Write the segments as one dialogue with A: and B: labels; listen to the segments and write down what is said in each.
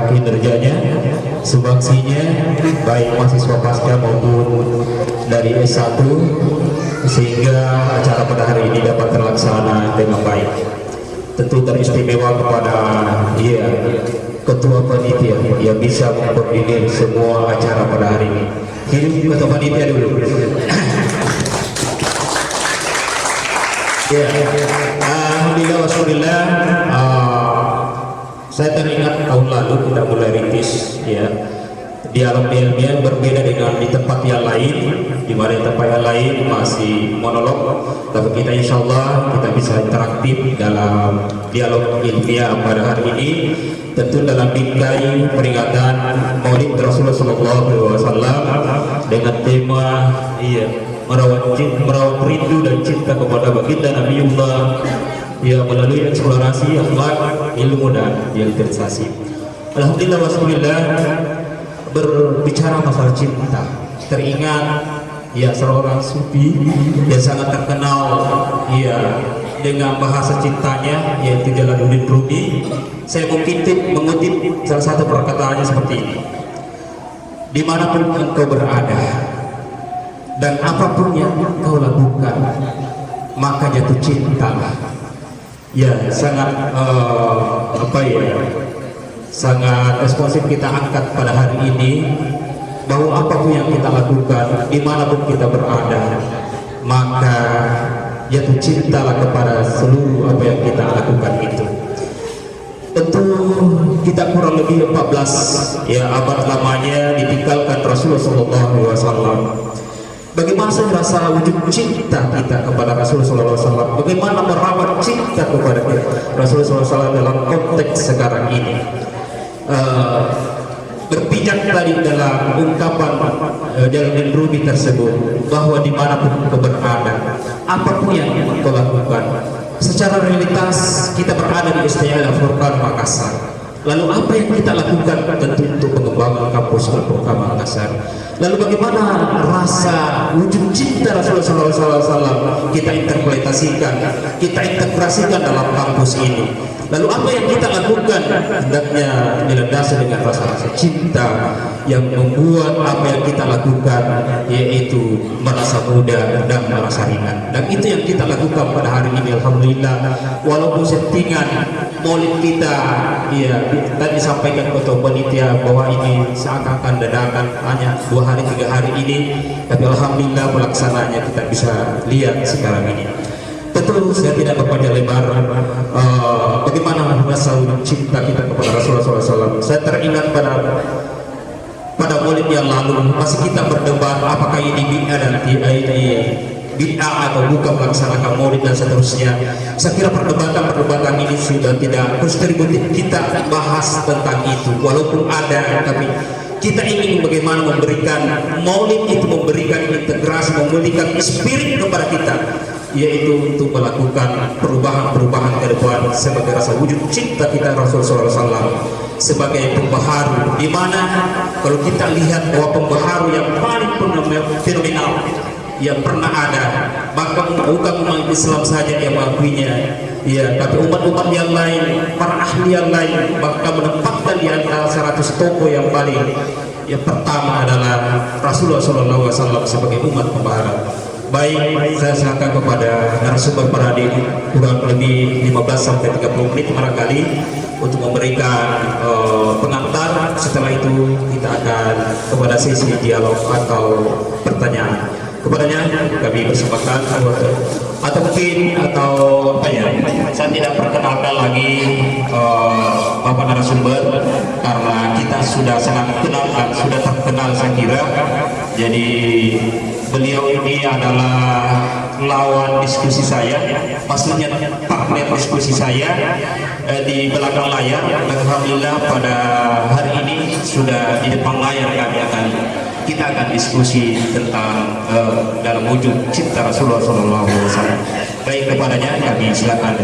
A: kinerjanya, sumbangsinya, baik mahasiswa pasca maupun dari S1, sehingga acara pada hari ini dapat terlaksana dengan baik. Tentu teristimewa kepada ketua panitia yang bisa mengkoordinir semua acara pada hari ini. Hidup ketua panitia dulu. Alhamdulillah wassabillah. Saya teringat tahun lalu kita mulai rintis dialog ilmiah, berbeda dengan di tempat yang lain, di mana di tempat yang lain masih monolog, tapi kita insya Allah kita bisa interaktif dalam dialog ilmiah pada hari ini, tentu dalam bingkai peringatan Maulid Rasulullah SAW dengan tema merawat rindu dan cinta kepada baginda Nabiullah melalui eksplorasi akhlak, ilmu dan digitalisasi. Alhamdulillah wassabillah. Berbicara masalah cinta, teringat seorang sufi yang sangat terkenal dengan bahasa cintanya, yaitu Jalaluddin Rumi. Saya mengutip salah satu perkataannya seperti ini: dimanapun engkau berada dan apapun yang engkau lakukan, maka jatuh cintalah. Sangat sangat responsif kita angkat pada hari ini, bahwa apapun yang kita lakukan, dimanapun kita berada, maka jatuh cintalah kepada seluruh apa yang kita lakukan itu. Tentu kita kurang lebih 14 abad lamanya ditinggalkan Rasulullah SAW. Bagaimana rasa wujud cinta kita kepada Rasulullah SAW? Bagaimana merawat cinta kepada Rasulullah SAW dalam konteks sekarang ini? Berpijak tadi dalam ungkapan Jalaluddin Rumi tersebut, bahwa dimanapun kau berada, apapun yang kau lakukan, secara realitas kita berada di STL Al-Furqan Makassar. Lalu apa yang kita lakukan? Tentu untuk pengembangan kampus Al-Furqan Makassar. Lalu bagaimana rasa wujud cinta Rasulullah SAW kita interpretasikan, kita integrasikan dalam kampus ini? Lalu apa yang kita lakukan hendaknya dilandasi dengan rasa-rasa cinta yang membuat apa yang kita lakukan yaitu merasa mudah dan merasa ringan. Dan itu yang kita lakukan pada hari ini, alhamdulillah. Walaupun settingan maulid kita dan disampaikan ketua panitia bahwa ini seakan-akan dadakan hanya 2 hari 3 hari ini, tapi alhamdulillah pelaksanaannya kita bisa lihat sekarang ini. Tentu saya tidak berpanjang lebar bagaimana rasa cinta kita kepada Rasulullah SAW. Saya teringat pada maulid yang lalu masih kita berdebat apakah ini bid'ah dan bid'ah atau bukan melaksanakan maulid dan seterusnya. Saya kira perdebatan ini sudah tidak kontributif kita bahas tentang itu, walaupun ada, tapi kita ingin bagaimana memberikan maulid itu, memberikan integrasi, memberikan spirit kepada kita, yaitu untuk melakukan perubahan-perubahan ke depan sebagai rasa wujud cinta kita Rasulullah SAW sebagai pembaharu, di mana kalau kita lihat bahwa pembaharu yang paling fenomenal yang pernah ada, bahkan bukan umat Islam saja yang mengakuinya, tapi umat-umat yang lain, para ahli yang lain bahkan menempatkan di antara 100 tokoh yang paling pertama adalah Rasulullah SAW sebagai umat pembaharu. Baik, saya serahkan kepada narasumber pada hari ini kurang lebih 15-30 menit barangkali untuk memberikan pengantar. Setelah itu kita akan kepada sesi dialog atau pertanyaan. Kepadanya kami persembahkan atau mungkin saya tidak perkenalkan lagi Bapak narasumber karena kita sudah sangat kenal dan sudah terkenal saya kira. Jadi beliau ini adalah lawan diskusi saya, maksudnya partner diskusi saya di belakang layar. Dan alhamdulillah pada hari ini sudah di depan layar kita akan diskusi tentang dalam wujud cinta Rasulullah SAW. Baik, kepadanya kami silakan.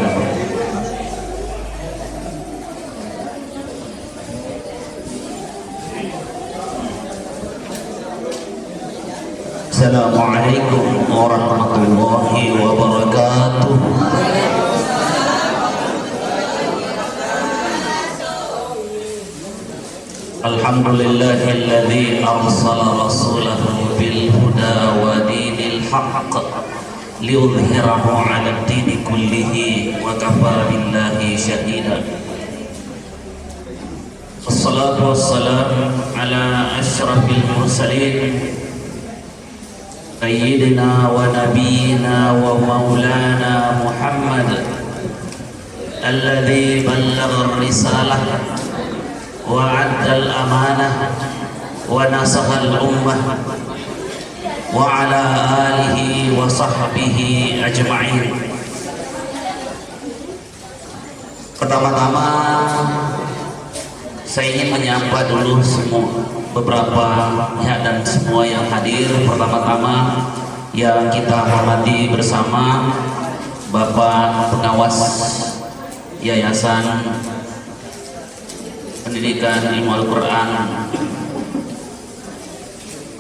B: Assalamualaikum warahmatullahi wabarakatuh. Alhamdulillahilladzi arsala rasulahu bil huda wa dinil haqq liyudhhirahu 'ala ad-dini kullihi wa kafa billahi shahida. Wassalatu wassalamu ala asyrafil mursalin sayyidina wa nabiyyina wa maulana Muhammad alladzi ballagha ar-risalah wa 'adda al-amanah wa nasaha al-ummah wa 'ala alihi wa sahbihi ajma'in. Pertama-tama saya ingin menyapa dulu semua beberapa pihak dan semua yang hadir. Pertama-tama yang kita hormati bersama Bapak Pengawas Yayasan Pendidikan Ilmu Al-Quran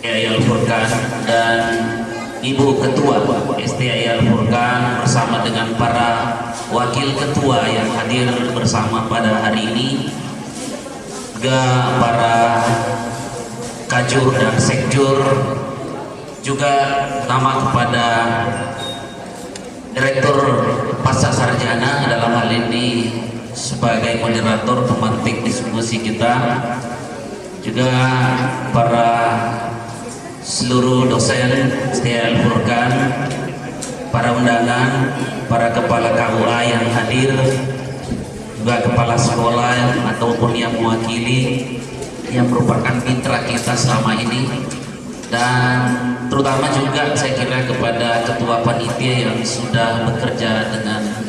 B: STI Al-Furqan dan Ibu Ketua STI Al-Furqan bersama dengan para wakil ketua yang hadir bersama pada hari ini, juga para kajur dan sekjur, juga nama kepada Direktur Pasca Sarjana dalam hal ini sebagai moderator pemantik diskusi kita, juga para seluruh dosen STI Al-Furqan, para undangan, para kepala KUA yang hadir, juga kepala sekolah ataupun yang mewakili yang merupakan mitra kita selama ini, dan terutama juga saya kira kepada ketua panitia yang sudah bekerja dengan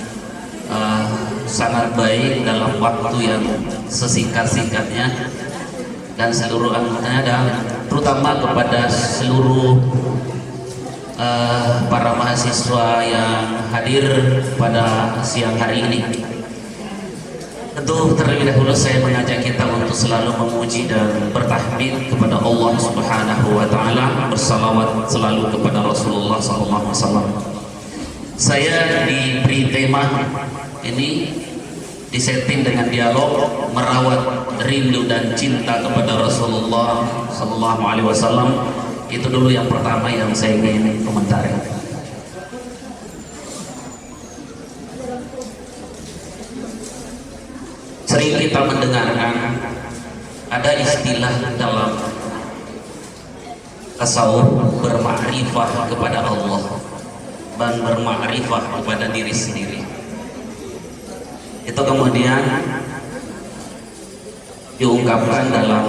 B: sangat baik dalam waktu yang sesingkat-singkatnya, dan seluruh anggotanya, dan terutama kepada seluruh para mahasiswa yang hadir pada siang hari ini. Tentu terlebih dahulu saya mengajak kita untuk selalu memuji dan bertahmid kepada Allah Subhanahu wa taala, bersalawat selalu kepada Rasulullah sallallahu alaihi wasallam. Saya diberi tema ini, disetting dengan dialog merawat rindu dan cinta kepada Rasulullah sallallahu alaihi wasallam. Itu dulu yang pertama yang saya ingin komentari. Sering kita mendengarkan ada istilah dalam tasawuf bermakrifah kepada Allah dan bermakrifah kepada diri sendiri. Itu kemudian diungkapkan dalam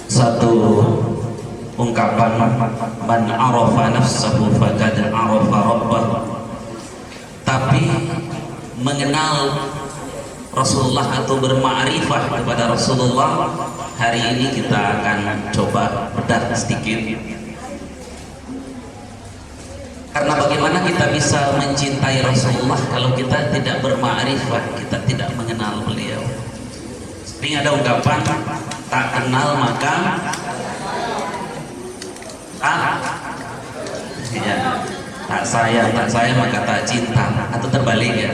B: satu ungkapan, man arafa nafsahu faqad arafa rabbah. Tapi mengenal Rasulullah atau bermakrifah kepada Rasulullah, hari ini kita akan coba bedah sedikit. Karena bagaimana kita bisa mencintai Rasulullah kalau kita tidak bermakrifah, kita tidak mengenal beliau. Sering ada ungkapan, tak kenal maka tak sayang maka tak cinta, atau terbalik ya.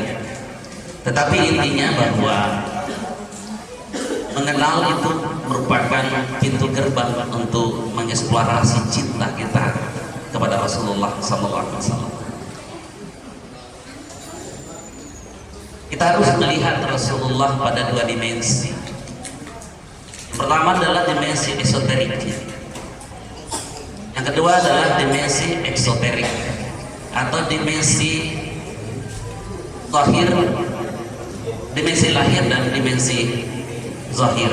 B: Tetapi intinya bahwa mengenal itu merupakan pintu gerbang untuk mengeksplorasi cinta kita kepada Rasulullah SAW. Kita harus melihat Rasulullah pada dua dimensi. Pertama adalah dimensi esoterik, yang kedua adalah dimensi eksoterik atau dimensi zahir, dimensi lahir dan dimensi zahir.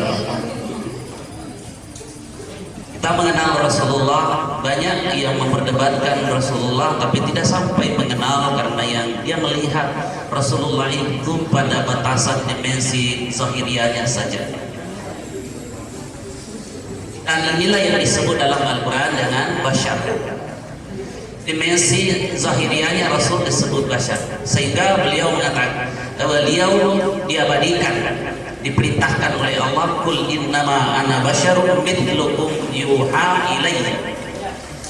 B: Kita mengenal Rasulullah, banyak yang memperdebatkan Rasulullah tapi tidak sampai mengenal, karena yang dia melihat Rasulullah itu pada batasan dimensi zahirianya saja. Dan inilah yang disebut dalam Al-Quran dengan basyar. Dimensi zahirianya Rasul disebut basyar, sehingga beliau mengatakan, beliau diabadikan, diperintahkan oleh Allah, kul innama ana basyarun mithlukum yuha ilayya.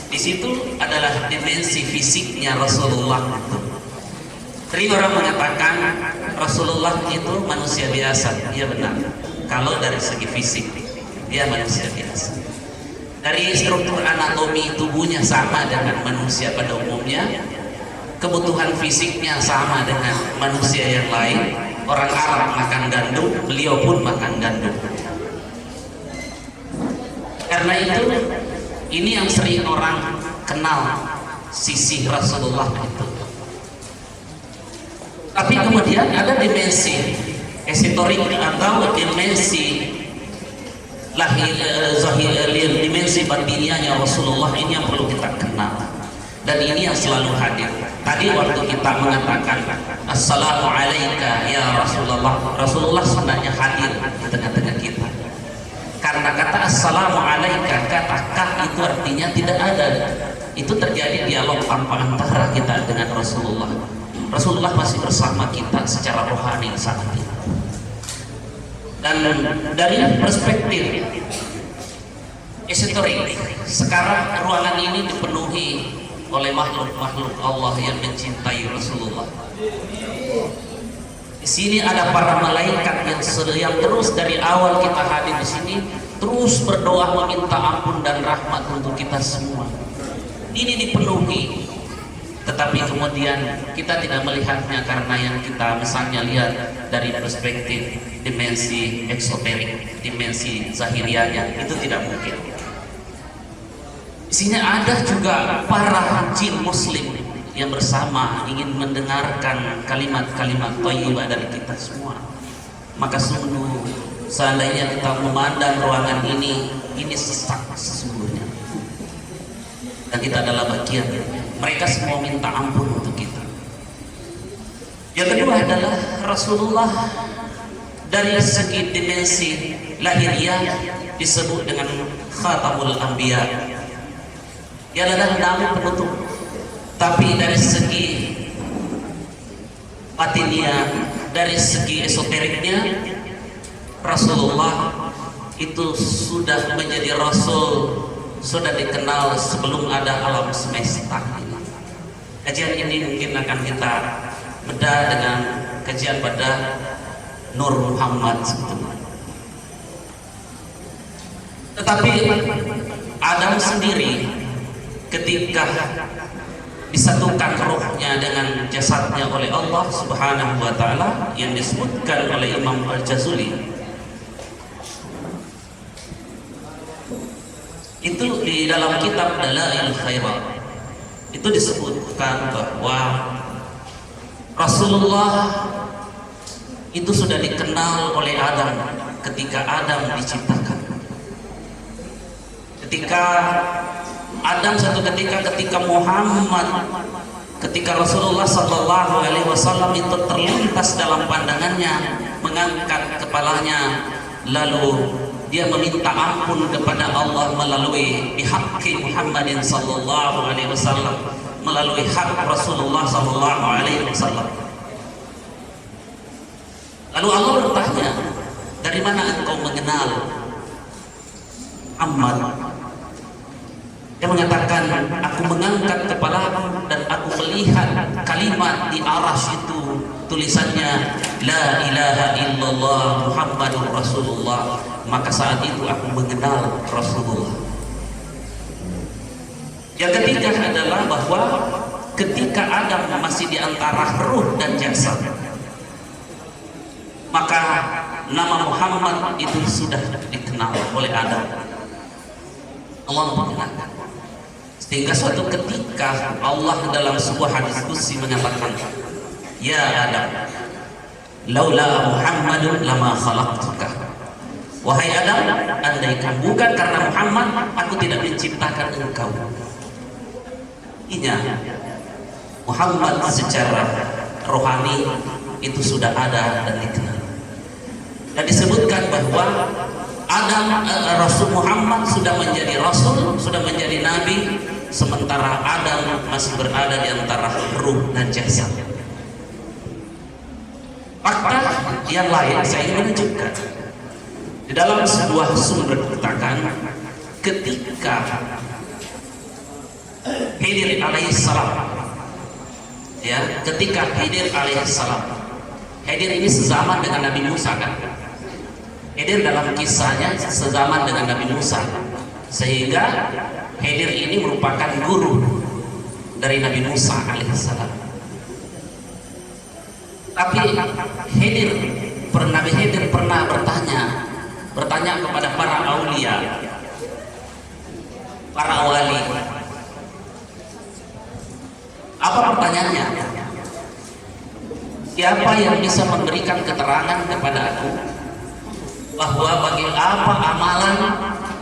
B: Di situ adalah dimensi fisiknya Rasulullah itu. Sering orang mengatakan Rasulullah itu manusia biasa. Iya benar. Kalau dari segi fisik dia manusia biasa. Dari struktur anatomi tubuhnya sama dengan manusia pada umumnya. Kebutuhan fisiknya sama dengan manusia yang lain. Orang Arab makan gandum, beliau pun makan gandum. Karena itu, ini yang sering orang kenal sisi Rasulullah itu. Tapi kemudian ada dimensi esoterik atau dimensi dimensi batiniahnya Rasulullah, ini yang perlu kita kenal. Dan ini yang selalu hadir. Tadi waktu kita mengatakan Assalamu alaika ya Rasulullah, Rasulullah sebenarnya hadir di tengah-tengah kita. Karena kata Assalamu alaika, kata kah itu artinya tidak ada. Itu terjadi dialog antara kita dengan Rasulullah. Rasulullah masih bersama kita secara rohani saat ini. Dan dari perspektif esoterik, sekarang ruangan ini dipenuhi oleh makhluk-makhluk Allah yang mencintai Rasulullah. Di sini ada para malaikat yang terus dari awal kita hadir di sini terus berdoa meminta ampun dan rahmat untuk kita semua. Ini dipenuhi, tetapi kemudian kita tidak melihatnya karena yang kita misalnya lihat dari perspektif dimensi eksoterik, dimensi zahirianya, itu tidak mungkin. Di sini ada juga para jin muslim yang bersama ingin mendengarkan kalimat-kalimat thayyibah dari kita semua. Maka sungguh seandainya kita memandang ruangan ini sesak sesungguhnya. Dan kita adalah bagian. Mereka semua minta ampun untuk kita. Yang kedua adalah Rasulullah dari segi dimensi lahiriah disebut dengan Khatamul Anbiya. Dia adalah nama penutup. Tapi dari segi batiniah, dari segi esoteriknya, Rasulullah itu sudah menjadi Rasul, sudah dikenal sebelum ada alam semesta ini. Kajian ini mungkin akan kita bedah dengan kajian pada Nur Muhammad sebetulnya. Tetapi Adam sendiri ketika disatukan rohnya dengan jasadnya oleh Allah Subhanahu wa taala yang disebutkan oleh Imam Al-Jazuli, itu di dalam kitab Dalail Khairat itu disebutkan bahwa Rasulullah itu sudah dikenal oleh Adam ketika Adam diciptakan. Ketika Adam satu ketika Muhammad, ketika Rasulullah Sallallahu Alaihi Wasallam itu terlintas dalam pandangannya, mengangkat kepalanya, lalu dia meminta ampun kepada Allah melalui bihaqqi Muhammadin Sallallahu Alaihi Wasallam, melalui hak Rasulullah Sallallahu Alaihi Wasallam. Lalu Allah bertanya, dari mana engkau mengenal Muhammad? Dia mengatakan, aku mengangkat kepala dan aku melihat kalimat di arasy itu tulisannya La ilaha illallah Muhammadur Rasulullah. Maka saat itu aku mengenal Rasulullah. Yang ketiga adalah bahwa ketika Adam masih di antara ruh dan jasad, maka nama Muhammad itu sudah dikenal oleh Adam. Allah mengenalkan. Sehingga suatu ketika Allah dalam sebuah hadis qudsi menyatakan, Ya Adam, laula Muhammadun lama khalaqtuka. Wahai Adam, andaikan bukan karena Muhammad, aku tidak menciptakan engkau. Inya Muhammad secara rohani itu sudah ada dan dikenal. Dan disebutkan bahwa Rasul Muhammad sudah menjadi Rasul, sudah menjadi Nabi, sementara Adam masih berada di antara ruh dan jasad. Fakta yang lain saya ingin menunjukkan di dalam sebuah sumber dikatakan ketika Khidir alaihissalam ya, ketika Khidir alaihissalam. Khidir ini sezaman dengan Nabi Musa kan? Khidir dalam kisahnya sezaman dengan Nabi Musa, sehingga Khidir ini merupakan guru dari Nabi Musa alaihissalam. Tapi Nabi Khidir pernah bertanya kepada para aulia, para wali. Apa pertanyaannya? Siapa yang bisa memberikan keterangan kepada aku bahwa bagi apa amalan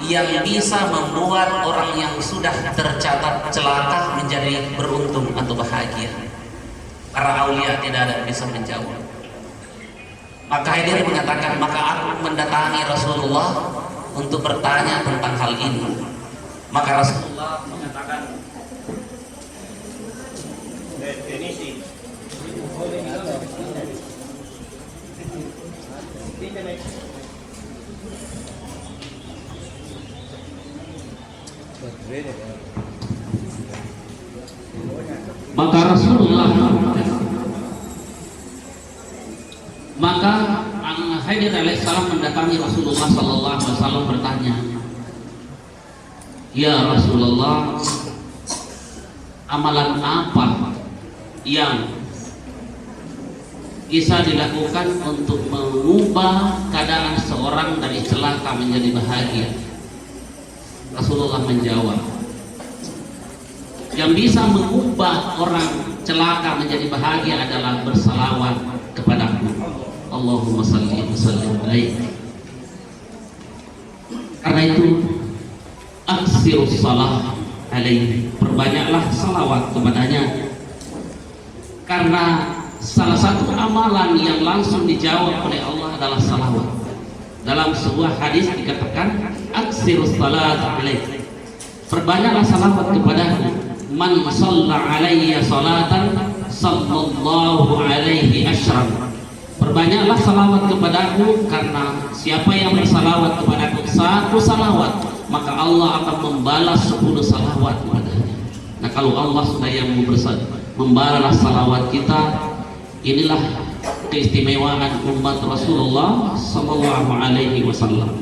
B: yang bisa membuat orang yang sudah tercatat celaka menjadi beruntung atau bahagia? Para aulia tidak ada yang bisa menjawab. Maka Khidir mengatakan, maka aku mendatangi Rasulullah untuk bertanya tentang hal ini. Maka Rasulullah mengatakan, maka Rasulullah Khidir alaihissalam mendatangi Rasulullah sallallahu alaihi wasallam bertanya, ya Rasulullah, amalan apa yang bisa dilakukan untuk mengubah keadaan seorang dari celaka menjadi bahagia? Rasulullah menjawab, yang bisa mengubah orang celaka menjadi bahagia adalah bersalawat kepadaku. Allahumma salli wa sallim alaihi. Karena itu aksirus salah alaihi, perbanyaklah salawat kepadanya. Karena salah satu amalan yang langsung dijawab oleh Allah adalah salawat. Dalam sebuah hadis dikatakan aksirus salat alaihi, perbanyaklah salawat kepadaku. Man shalla alayya salatan sallallahu alaihi asyram, perbanyaklah salawat kepadaku, karena siapa yang bersalawat kepadaku satu salawat, maka Allah akan membalas 10 salawat kepadanya. Nah, kalau Allah sudah yang membalas salawat kita, inilah keistimewaan umat Rasulullah sallallahu alaihi wasallam.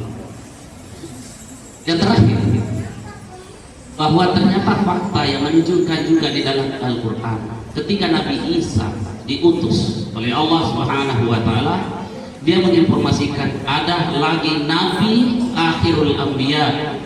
B: Yang terakhir, bahwa ternyata fakta yang menunjukkan juga di dalam Al-Quran, ketika Nabi Isa diutus oleh Allah Subhanahu wa taala, dia menginformasikan ada lagi nabi akhirul anbiya,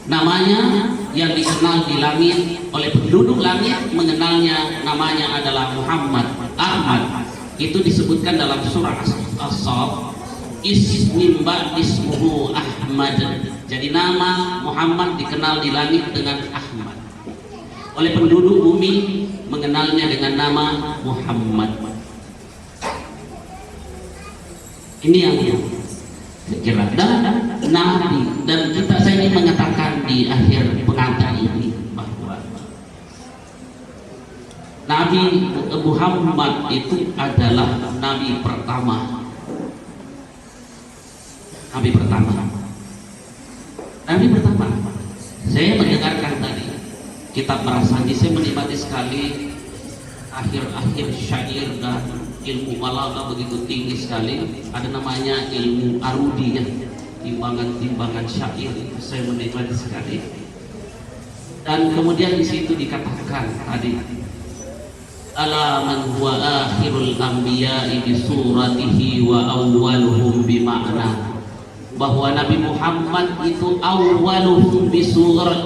B: namanya yang dikenal di langit oleh penduduk langit, mengenalnya namanya adalah Muhammad Ahmad. Itu disebutkan dalam surah As-Saff, ismuhu Ahmad. Jadi nama Muhammad dikenal di langit dengan Ahmad, oleh penduduk bumi mengenalnya dengan nama Muhammad. Ini yang kira dan Nabi, dan saya ingin mengatakan di akhir pengantar ini bahwa Nabi Muhammad itu adalah Nabi pertama. Nabi pertama. Saya mendengarkan tadi kitab Merasani, saya menikmati sekali akhir-akhir syair dan ilmu balaghah begitu tinggi sekali. Ada namanya ilmu arudi ya, timbangan-timbangan syair, itu saya menikmati sekali. Dan kemudian di situ dikatakan tadi, ala man huwa akhirul anbiya'i bi suratihi wa awwaluhum bi ma'na, bahwa Nabi Muhammad itu awwaluhum bi surat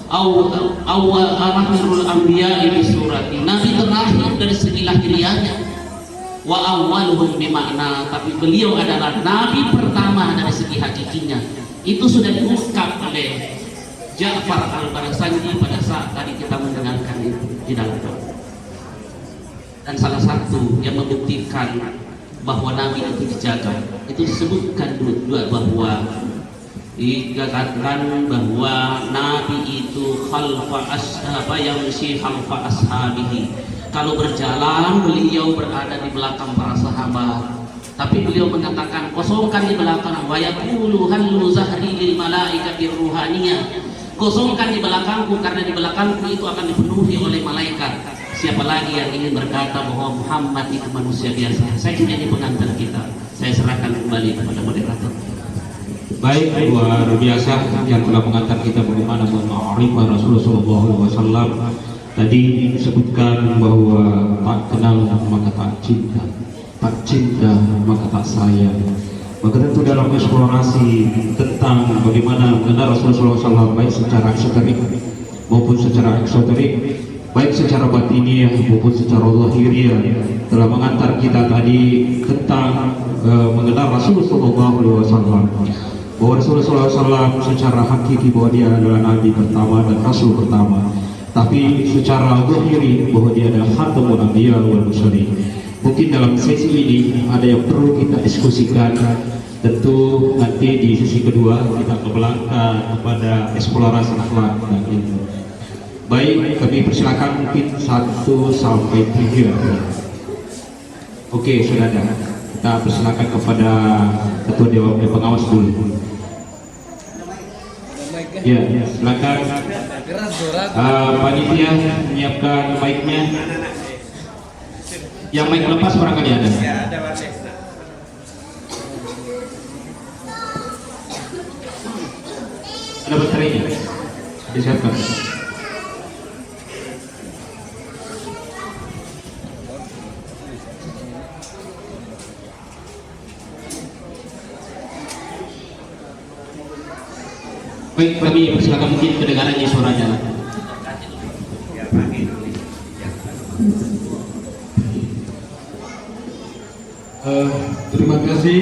B: awal akhirul anbiya'i bi surati, nabi terakhir dari segi lahiriahnya, wa awwaluhum bi makna, tapi beliau adalah nabi pertama dari segi hakikinya. Itu sudah diungkap oleh Ja'far al-Barzanji pada saat tadi kita mendengarkan itu di dalam doa. Dan salah satu yang membuktikan bahwa nabi itu dijaga, itu disebutkan dua, bahwa dikatakan bahwa nabi itu yamshi khalfa ashabihi, kalau berjalan beliau berada di belakang para sahabat, tapi beliau mengatakan kosongkan di belakang, wa yaqulu hallu zahri lil malaikati ruhaniyah, kosongkan di belakangku karena di belakangku itu akan dipenuhi oleh malaikat. Siapa lagi yang ingin berkata bahwa Muhammad itu manusia biasa? Saya kira ini pengantar kita. Saya serahkan kembali kepada moderator.
A: Baik, luar biasa yang telah mengantar kita bagaimana ma'rifah Rasulullah SAW. Tadi disebutkan bahwa tak kenal maka tak cinta, tak cinta maka tak sayang. Maka tentu dalam eksplorasi tentang bagaimana mengenal Rasulullah SAW baik secara esoterik maupun secara eksoterik, baik secara batiniah maupun secara lahiriah, telah mengantar kita tadi tentang mengenal Rasulullah SAW, bahwa Rasulullah SAW secara hakiki bahwa dia adalah Nabi pertama dan Rasul pertama, tapi secara zahiri bahwa dia adalah Khatamul Anbiya wal Mursalin. Mungkin dalam sesi ini ada yang perlu kita diskusikan. Tentu nanti di sesi kedua kita kebelakang kepada eksplorasi akhlak dan ilmu. Baik, kami persilakan mungkin 1 sampai 3. Oke, sudah ada. Kita persilakan kepada Ketua Dewan Pengawas dulu. Ya, silakan. Panitia menyiapkan mic-nya. Yang mic lepas barangkali ada.
C: Ya, ada Pak.
A: Ada baterainya. Disiapkan. Baik, kami persilakan mungkin kedengarannya suaranya.
D: Terima kasih.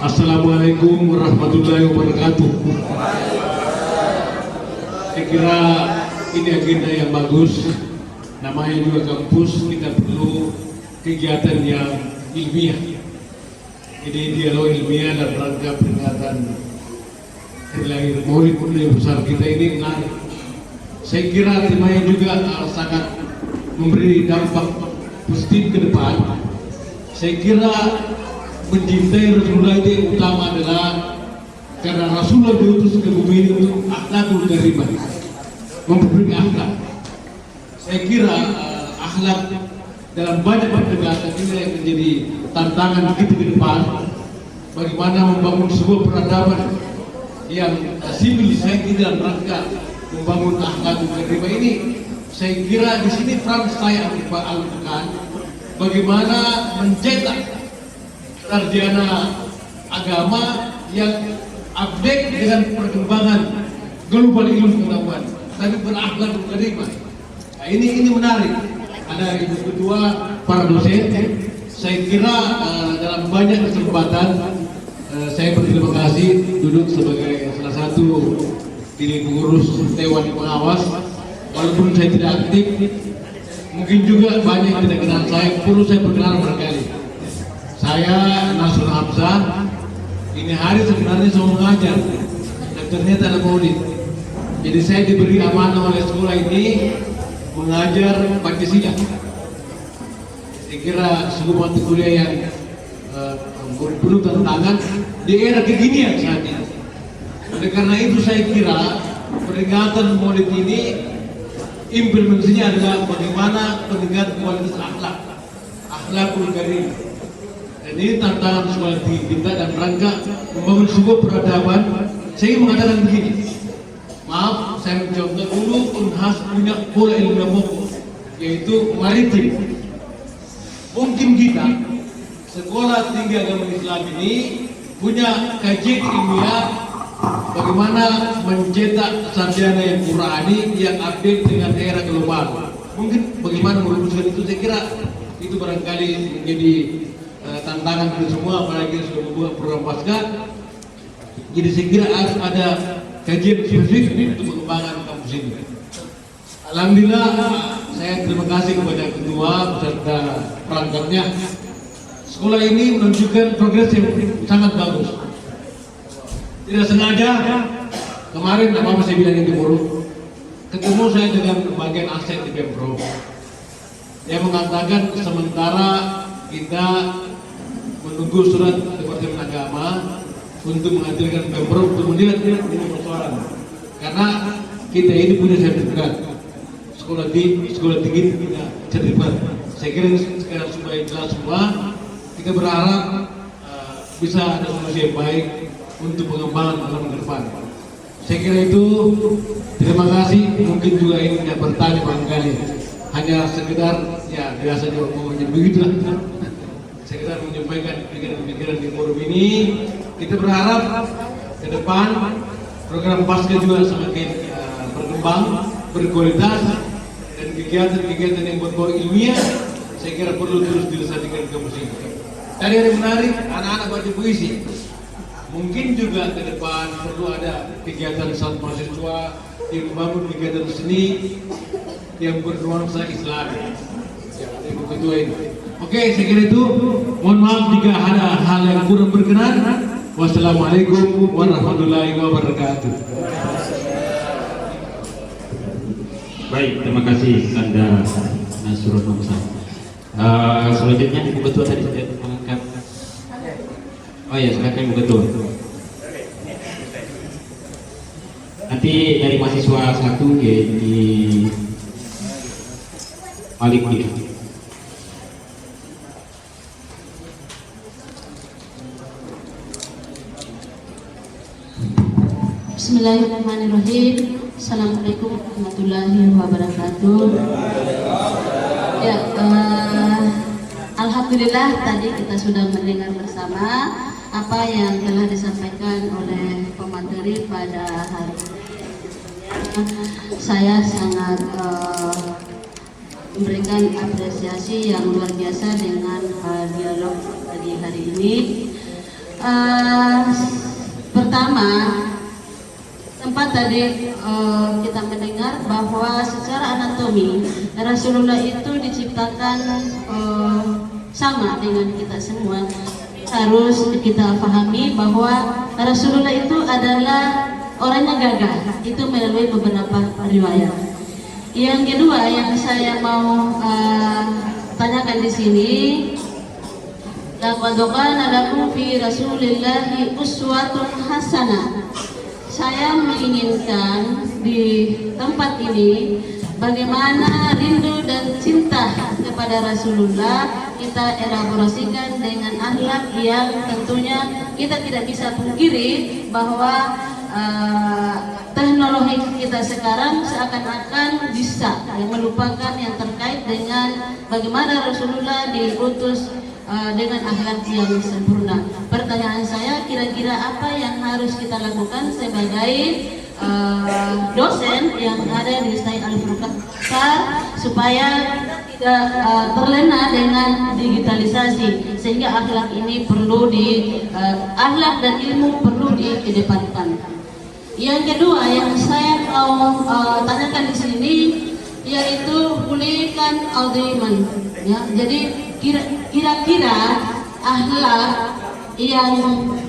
D: Assalamualaikum warahmatullahi wabarakatuh. Saya kira ini agenda yang bagus. Namanya juga kampus, kita perlu kegiatan yang ilmiah. Jadi dialog ilmiah dan rangka peringatan hari lahir Maulid yang besar kita ini menarik. Saya kira temanya juga sangat memberi dampak positif ke depan. Saya kira mencintai Rasulullah itu yang utama adalah karena Rasulullah diutus ke bumi ini untuk akhlakul karimah, memperbaiki akhlak. Saya kira akhlak dalam banyak pendekatan ini yang menjadi tantangan kita ke depan. Bagaimana membangun sebuah peradaban yang sivilisasi dalam rangka membangun akhlakul karimah ini. Saya kira di sini peran saya Al-Quran bagaimana mencetak sarjana agama yang update dengan perkembangan global ilmu pengetahuan, tapi berakhlak karimah. Nah, ini menarik. Ada ibu ketua, para dosen. Saya kira dalam banyak kesempatan saya berterima kasih duduk sebagai salah satu pilih pengurus Dewan Pengawas. Walaupun saya tidak aktif, mungkin juga banyak yang tidak kenal saya. Perlu saya perkenalkan barangkali. Saya Nasrul Hamzah. Ini hari sebenarnya saya mengajar, dan ternyata ada Maulid. Jadi saya diberi amanah oleh sekolah ini mengajar Pancasila. Saya kira sebuah mata kuliah yang penuh tantangan di era kekinian saat ini. Oleh karena itu saya kira peringatan Maulid ini implementasinya adalah bagaimana peningkatan kualitas akhlakul karimah. Dan ini tantangan sekolah tinggi kita dan rangka membangun sebuah peradaban. Saya mengatakan begini, maaf saya mencontoh dulu Unhas punya pola ilmu yang pokok, yaitu maritim. Mungkin kita sekolah tinggi agama Islam ini punya kajian ilmiah bagaimana mencetak sarjana yang Qurani yang update dengan era global. Mungkin bagaimana merumuskan itu, saya kira itu barangkali menjadi tantangan kita semua, apalagi sudah membuat program pasca. Jadi saya kira harus ada kajian spesifik untuk pengembangan kampus ini. Alhamdulillah, saya terima kasih kepada ketua beserta perangkatnya. Sekolah ini menunjukkan progres yang sangat bagus. Tidak sengaja kemarin apa saya bilang di Pemprov, ketemu saya dengan bagian aset di Pemprov. Dia mengatakan sementara kita menunggu surat Departemen Agama untuk menghadirkan Pemprov untuk melihat ini persoalan. Karena kita ini punya sertifikat sekolah tinggi tidak terlibat. Saya kira sekarang supaya jelas semua, kita berharap bisa ada solusi yang baik untuk pengembangan dalam ke depan. Saya kira itu, terima kasih. Mungkin juga ini tidak bertanya barangkali, hanya sekedar ya biasa juga ngomongnya begitu lah. Sekedar menyampaikan pikiran-pikiran di forum ini. Kita berharap ke depan program Pasca juga semakin berkembang, berkualitas, dan kegiatan-kegiatan yang berbau ilmiah saya kira perlu terus dilestarikan ke musik. Tadi ada menarik anak-anak baca puisi. Mungkin juga ke depan perlu ada kegiatan saat mahasiswa yang membangun kegiatan seni yang bernuansa Islami. Yang ketua ini. Oke, saya kira itu. Mohon maaf jika ada hal yang kurang berkenan. Wassalamualaikum warahmatullahi wabarakatuh.
C: Baik, terima kasih Anda Nasrul Hamzah. Selanjutnya Ibu Ketua tadi sudah mengangkat. Oh ya, silakan Ibu Ketua. Nanti dari mahasiswa satu di Malik ini.
E: Bismillahirrahmanirrahim. Assalamualaikum warahmatullahi wabarakatuh. Ya, alhamdulillah tadi kita sudah mendengar bersama apa yang telah disampaikan oleh pemateri pada hari ini. Saya sangat memberikan apresiasi yang luar biasa dengan dialog di hari ini. Pertama, tempat tadi kita mendengar bahwa secara anatomi Rasulullah itu diciptakan sama dengan kita semua. Harus kita pahami bahwa Rasulullah itu adalah orangnya gagah. Itu melalui beberapa riwayat. Yang kedua yang saya mau tanyakan di sini, laqad kana lakum fi Rasulillahi uswatun hasanah. Saya menginginkan di tempat ini bagaimana rindu dan cinta kepada Rasulullah kita elaborasikan dengan akhlak yang tentunya kita tidak bisa pungkiri bahwa teknologi kita sekarang seakan-akan bisa melupakan yang terkait dengan bagaimana Rasulullah diutus dengan akhlak yang sempurna. Pertanyaan saya, kira-kira apa yang harus kita lakukan sebagai dosen yang ada di Stai Al-Furqan supaya kita tidak terlena dengan digitalisasi, sehingga akhlak ini perlu akhlak dan ilmu perlu dikedepankan. Yang kedua yang saya mau tanyakan di sini yaitu hulikan aziman, ya. Jadi kira-kira akhlak yang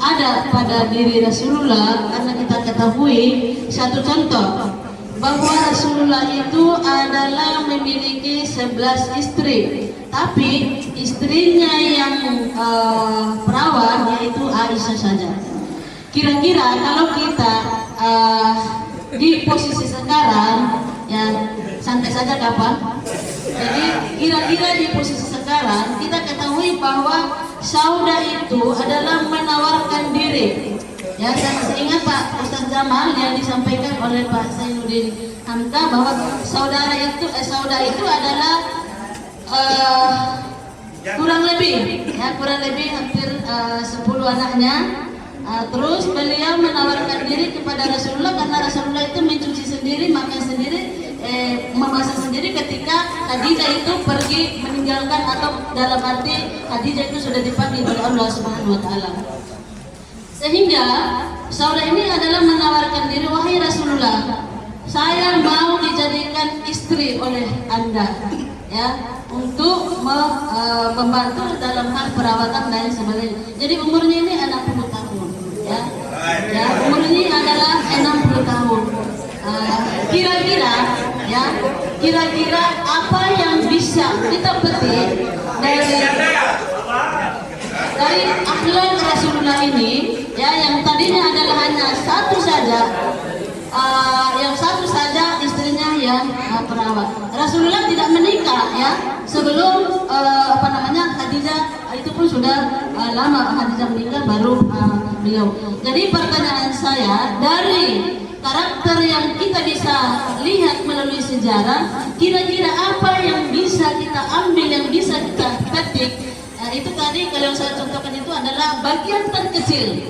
E: ada pada diri Rasulullah, karena kita ketahui satu contoh bahwa Rasulullah itu adalah memiliki 11 istri, tapi istrinya yang perawan yaitu Aisyah saja. Kira-kira kalau kita di posisi sekarang, ya santai saja kapan. Jadi kira-kira di posisi sekarang kita ketahui bahwa Sauda itu adalah menawarkan diri. Ya, saya ingat Pak Ustaz Jamal yang disampaikan oleh Pak Zainuddin Hamka bahwa Sauda itu adalah kurang lebih hampir 10 anaknya. Terus beliau menawarkan diri kepada Rasulullah karena Rasulullah itu mencuci sendiri, makan sendiri, memasak sendiri ketika Khadijah itu pergi meninggalkan, atau dalam arti Khadijah itu sudah dipanggil oleh Allah Subhanahu wa taala. Sehingga Sauda ini adalah menawarkan diri, wahai Rasulullah, saya mau dijadikan istri oleh Anda, ya, untuk membantu dalam hal perawatan dan sebagainya. Jadi umurnya ini 60 tahun, ya. Ya, umurnya adalah 60 tahun. Kira-kira apa yang bisa kita petik dari akhlak Rasulullah ini, ya, yang tadinya adalah hanya satu saja, istrinya yang dan perawat. Rasulullah tidak menikah ya sebelum Khadijah, itu pun sudah lama Khadijah menikah baru beliau. Jadi pertanyaan saya, dari karakter yang kita bisa lihat melalui sejarah, kira-kira apa yang bisa kita ambil, yang bisa kita petik? Itu tadi kalau yang saya contohkan itu adalah bagian terkecil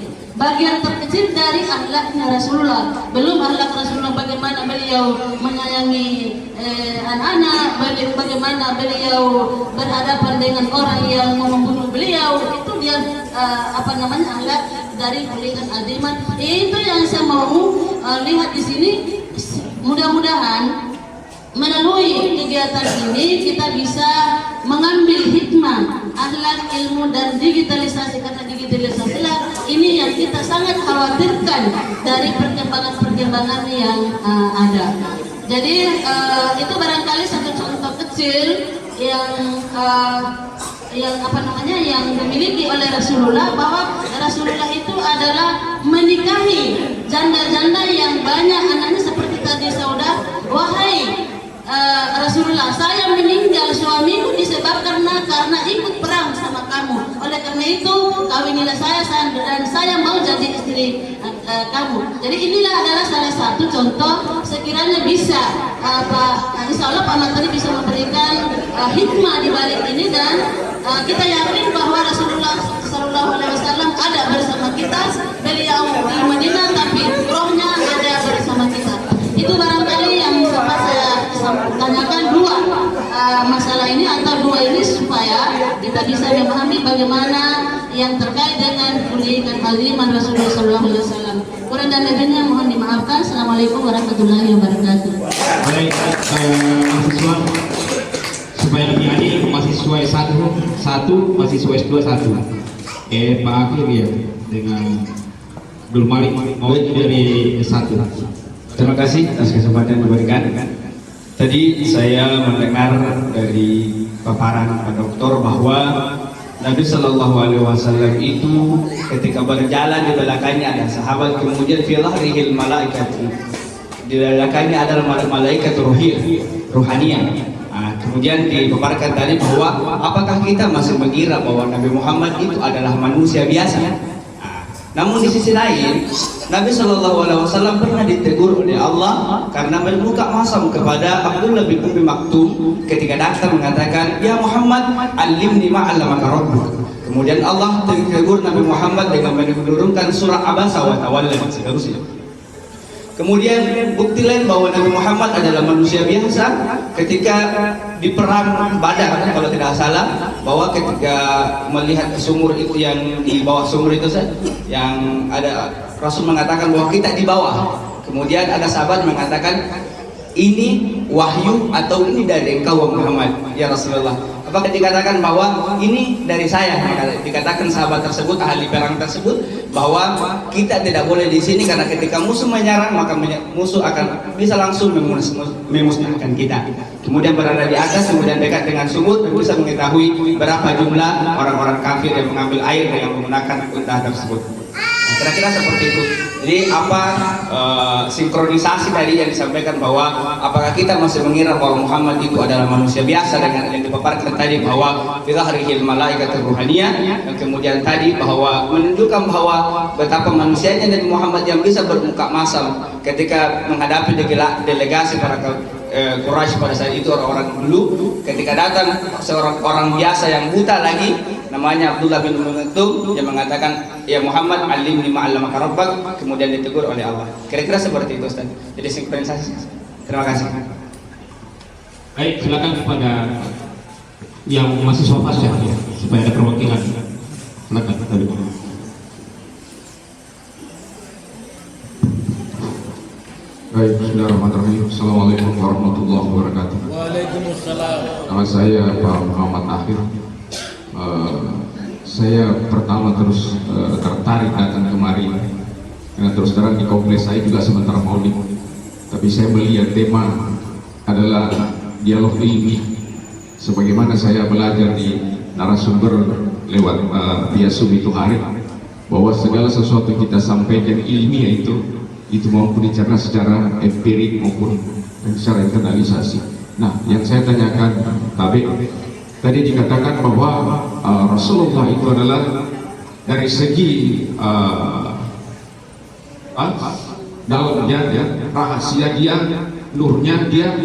E: dari akhlaknya Rasulullah. Belum akhlak Rasulullah, bagaimana beliau menyayangi anak-anak, bagaimana beliau berhadapan dengan orang yang mau membunuh beliau. Itu dia akhlak dari Khuliqan Aziman. Itu yang saya mau lihat di sini. Mudah-mudahan melalui kegiatan ini kita bisa mengambil hikmah, akhlak, ilmu, dan digitalisasi, karena digitalisasi ini yang kita sangat khawatirkan dari perkembangan yang ada. Jadi itu barangkali satu contoh kecil yang yang dimiliki oleh Rasulullah, bahwa Rasulullah itu adalah menikahi janda-janda yang banyak anaknya, seperti tadi saudara, wahai Rasulullah, saya meninggal, suamiku disebabkan karena ikut perang sama kamu. Oleh karena itu kawinilah saya dan saya mau jadi istri kamu. Jadi inilah adalah salah satu contoh, sekiranya bisa insya Allah Pak Menteri bisa memberikan hikmah di balik ini, dan kita yakin bahwa Rasulullah SAW ada bersama kita. Beliau di Madinah tapi rohnya ada bersama kita. Itu barangkali yang dapat saya tanyakan, dua masalah ini atau dua ini, supaya kita bisa memahami bagaimana yang terkait dengan Khuliqan Aziman Rasulullah SAW. Kurang dan lebihnya mohon dimaafkan. Assalamualaikum warahmatullahi wabarakatuh.
C: Baik, mahasiswa, supaya lebih adil, mahasiswa S1 mahasiswa S2 1. Pak Akhir ya dengan Abdul Malik mau dari S1.
F: Terima kasih atas kesempatan yang diberikan. Tadi saya mendengar dari paparan Pak Doktor bahwa Nabi Shallallahu Alaihi Wasallam itu ketika berjalan di belakangnya ada sahabat, kemudian filahrihil malaikat, di belakangnya adalah malaikat ruhaniyah. Kemudian dipaparkan tadi bahwa apakah kita masih mengira bahwa Nabi Muhammad itu adalah manusia biasa? Namun di sisi lain, Nabi Shallallahu Alaihi Wasallam pernah ditegur oleh Allah karena membuka masam kepada Abdullah bin Ummi Maktum ketika datang mengatakan, ya Muhammad, alimni ma'allamaka rabbuk. Kemudian Allah tegur Nabi Muhammad dengan menurunkan surah Abasa wa Tawalla dan seterusnya. Kemudian bukti lain bahwa Nabi Muhammad adalah manusia biasa ketika di perang Badar, kalau tidak salah, bahwa ketika melihat sumur itu, yang di bawah sumur itu yang ada, Rasul mengatakan bahwa kita di bawah. Kemudian ada sahabat mengatakan, ini wahyu atau ini dari engkau Muhammad ya Rasulullah? Apakah dikatakan bahwa ini dari saya? Dikatakan sahabat tersebut, ahli perang tersebut, bahwa kita tidak boleh di sini karena ketika musuh menyerang maka musuh akan bisa langsung memusnahkan kita. Kemudian berada di atas, kemudian dekat dengan sumur, bisa mengetahui berapa jumlah orang-orang kafir yang mengambil air dengan menggunakan unta tersebut. Kira-kira seperti itu. Jadi apa sinkronisasi tadi yang disampaikan, bahwa apakah kita masih mengira bahwa Muhammad itu adalah manusia biasa dengan yang dipaparkan tadi bahwa filahrihil malaikatur ruhaniyah, dan kemudian tadi bahwa menunjukkan bahwa betapa manusianya Nabi Muhammad yang bisa bermuka masam ketika menghadapi delegasi para Quraisy pada saat itu, orang-orang dulu, ketika datang seorang orang biasa yang buta lagi namanya Abdullah bin Ummi Maktum yang mengatakan, ya Muhammad, alimni ma'allamaka rabbak, kemudian ditegur oleh Allah. Kira-kira seperti itu Ustaz. Jadi sinkronisasi. Terima kasih.
C: Baik, silakan kepada yang masih sofas ya, supaya ada perwakilan. Silakan tadi.
G: Baik, bismillahirrahmanirrahim. Assalamualaikum warahmatullahi wabarakatuh.
D: Waalaikumsalam.
G: Nama saya Pak Muhammad Akhir. Saya pertama terus tertarik datang kemari karena terus terang di kompleks saya juga sementara maulid, tapi saya melihat tema adalah dialog ilmiah. Sebagaimana saya belajar di narasumber lewat via Zoom itu hari, bahwa segala sesuatu kita sampaikan ilmiah itu mampu dicerna secara empirik maupun dan secara internalisasi. Nah, yang saya tanyakan tadi dikatakan bahwa Rasulullah itu adalah dari segi dalamnya ya, rahasia dia, nurnya dia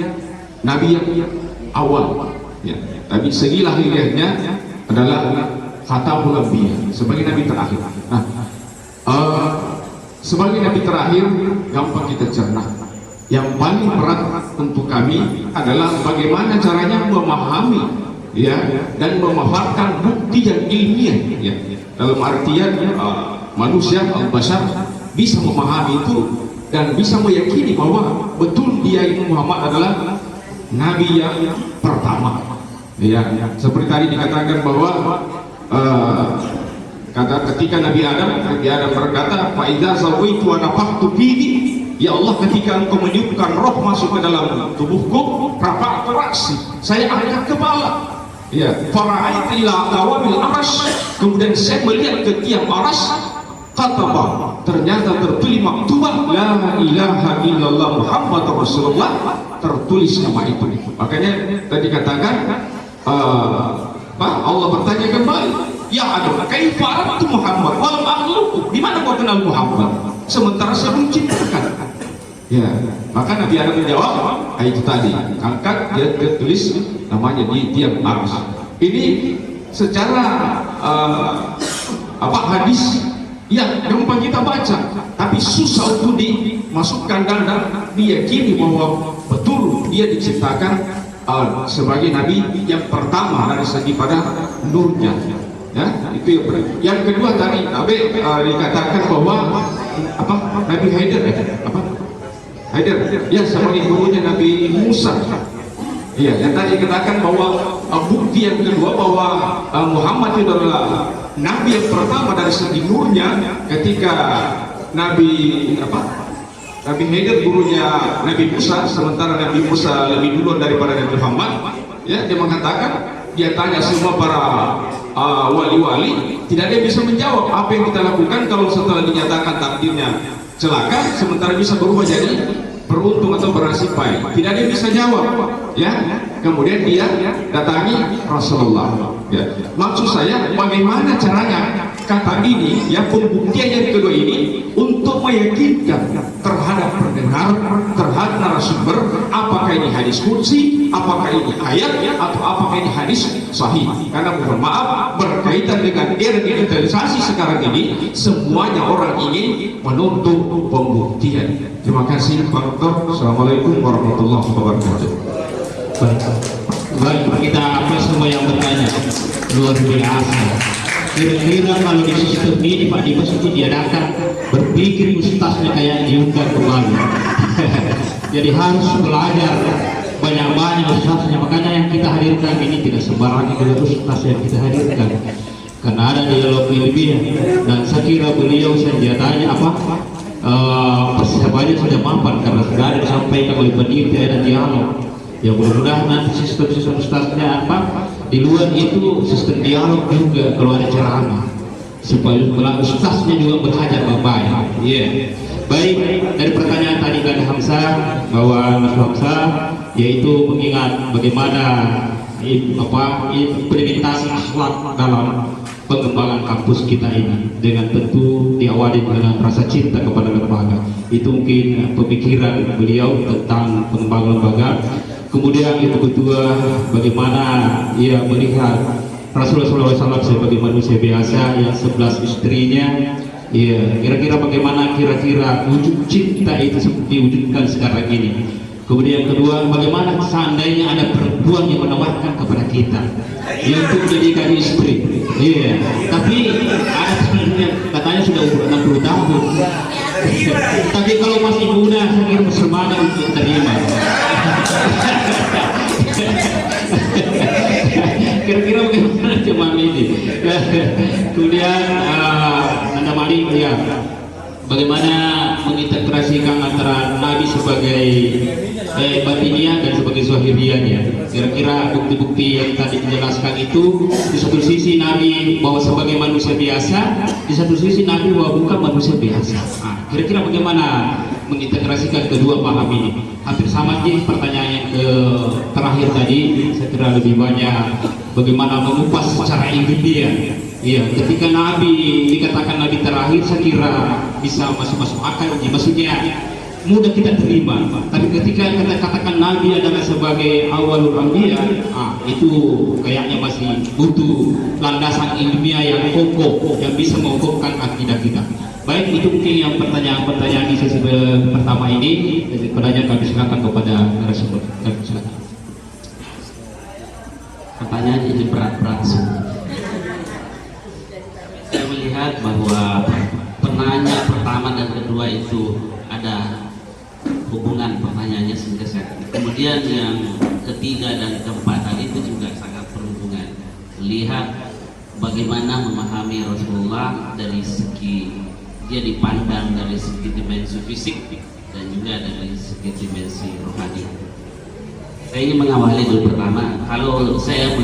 G: nabi yang awal ya. Tapi segi lahiriahnya adalah khatamul anbiya, sebagai nabi terakhir. Nah, sebagai nabi terakhir gampang kita cerna. Yang paling berat untuk kami adalah bagaimana caranya memahami ya dan memaparkan bukti yang ilmiah ya. Dalam artian manusia al-bashar bisa memahami itu dan bisa meyakini bahwa betul dia Muhammad adalah nabi yang pertama ya. Seperti tadi dikatakan bahwa ketika Nabi Adam berkata, fa idza sawaitu wa nafakhtu fihi, ya Allah, ketika engkau meniupkan roh masuk ke dalam tubuhku, rafa'tu ra'si, saya angkat kepala ya, fara'aitu ila qawamil arash, kemudian saya melihat ke tiang arash, kataba, ternyata tertulis maktubah la ilaha illallah Muhammad Rasulullah, tertulis nama itu. Makanya tadi katakan Allah bertanya kembali, ya Adam, kaifa araftu Muhammad walam akhluqu, di mana kau kenal Muhammad sementara saya menciptakan ya. Maka Nabi Adam menjawab, itu tadi angkat, dia tulis namanya di tiang aras. Ini secara hadis yang gampang kita baca, tapi susah untuk dimasukkan dan diyakini bahwa betul dia diciptakan sebagai nabi yang pertama dari segi pada nurnya ya. Itu yang kedua tadi dikatakan bahwa Nabi Haider ya sebagai gurunya Nabi Musa ya. Yang tadi dikatakan bahwa bukti yang kedua bahwa Muhammad itu adalah nabi yang pertama dari segi nurnya, ketika Nabi Haider gurunya Nabi Musa, sementara Nabi Musa lebih dulu daripada Nabi Muhammad ya. Dia mengatakan, dia tanya semua para wali-wali, tidak ada yang bisa menjawab apa yang kita lakukan kalau setelah dinyatakan takdirnya celaka sementara bisa berubah jadi beruntung atau bernasib baik. Tidak ada yang bisa jawab ya. Kemudian dia datangi Rasulullah ya. Maksud saya, bagaimana caranya kata ini ya, pembuktian yang kedua ini untuk meyakinkan terhadap pendengar, terhadap narasumber, apakah ini hadis qudsi, apakah ini ayat, atau apakah ini hadis sahih. Karena mohon maaf, berkaitan dengan era digitalisasi sekarang ini, semuanya orang ingin menuntut pembuktian. Terima kasih Pak Dokter. Assalamualaikum warahmatullahi wabarakatuh.
F: Baik, kita semua yang bertanya luar biasa. Kira-kira kalau di sistem ini Pak Dimas itu diadakan, berpikir ustaznya kayak diunggah kembali. Jadi harus belajar banyak-banyak ustaznya. Makanya yang kita hadirkan ini tidak sembarangan juga ustaz yang kita hadirkan, karena ada dialog ilmiah. Dan saya kira beliau senjatanya persiapannya sudah mapan, karena sudah ada disampaikan oleh pendiri ada dialog. Ya mudah-mudahan nanti sistem ustaznya di luar itu sistem dialog juga kalau ada ceramah, supaya ustaznya juga belajar baik-baik. Iya. Baik, dari pertanyaan tadi Ganda Hamzah bahwa Mas Hamzah yaitu mengingat bagaimana implementasi akhlak dalam pengembangan kampus kita ini, dengan tentu diawali dengan rasa cinta kepada lembaga. Itu mungkin pemikiran beliau tentang pengembangan lembaga. Kemudian itu kedua, bagaimana ia melihat Rasulullah SAW sebagai manusia biasa yang 11 istrinya. Ya, kira-kira bagaimana wujud cinta itu diwujudkan sekarang ini. Kemudian yang kedua, bagaimana seandainya ada perempuan yang menawarkan kepada kita ya untuk menjadikan istri. Iya, tapi ada sebenarnya katanya sudah umur 60 tahun. Tapi kalau masih muda, saya kira bersemangat untuk terima. Kira-kira bagaimana cuman ini. Kemudian Anda Malik ya, bagaimana mengintegrasikan antara Nabi sebagai batiniah dan sebagai zahiriahnya. Kira-kira bukti-bukti yang tadi dijelaskan itu, di satu sisi Nabi bahwa sebagai manusia biasa, di satu sisi Nabi bahwa bukan manusia biasa. Kira-kira bagaimana
C: mengintegrasikan kedua paham ini. Hampir sama sih pertanyaan yang terakhir tadi, saya kira lebih banyak bagaimana mengupas secara ilmiah. Iya, ketika Nabi dikatakan Nabi terakhir, saya kira bisa masuk akal. Maksudnya mudah kita terima. Tapi ketika kita katakan Nabi adalah sebagai awalul anbiya, itu kayaknya masih butuh landasan ilmiah yang kokoh yang bisa mengukuhkan akidah kita. Baik, itu mungkin yang pertanyaan di sesi pertama ini. Pertanyaan kami silakan kepada narasumber. Silakan.
B: Pertanyaan ini berat-berat semua. Saya melihat bahwa penanya pertama dan kedua itu ada hubungan pertanyaannya sehingga saya. Kemudian yang ketiga dan keempat tadi itu juga sangat berhubungan. Lihat bagaimana memahami Rasulullah dari segi dia dipandang dari segi dimensi fisik dan juga dari segi dimensi rohani. Saya ingin mengawali dulu pertama, kalau saya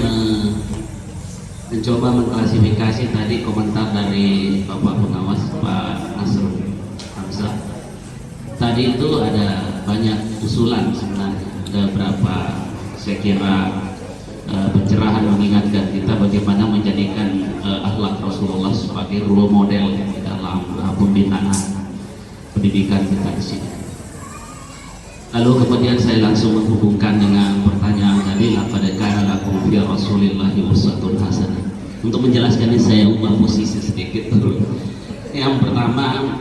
B: mencoba mengklasifikasi tadi komentar dari Bapak Pengawas Pak Nasrul Hamzah. Tadi itu ada banyak usulan sebenarnya, ada berapa saya kira pencerahan mengingatkan kita bagaimana menjadikan akhlak Rasulullah sebagai role model di dalam pembinaan pendidikan kita di sini. Lalu kemudian saya langsung menghubungkan dengan pertanyaan tadi, laqad kana lakum fi Rasulillahi uswatun hasanah. Untuk menjelaskan ini saya ubah posisi sedikit dulu. Yang pertama,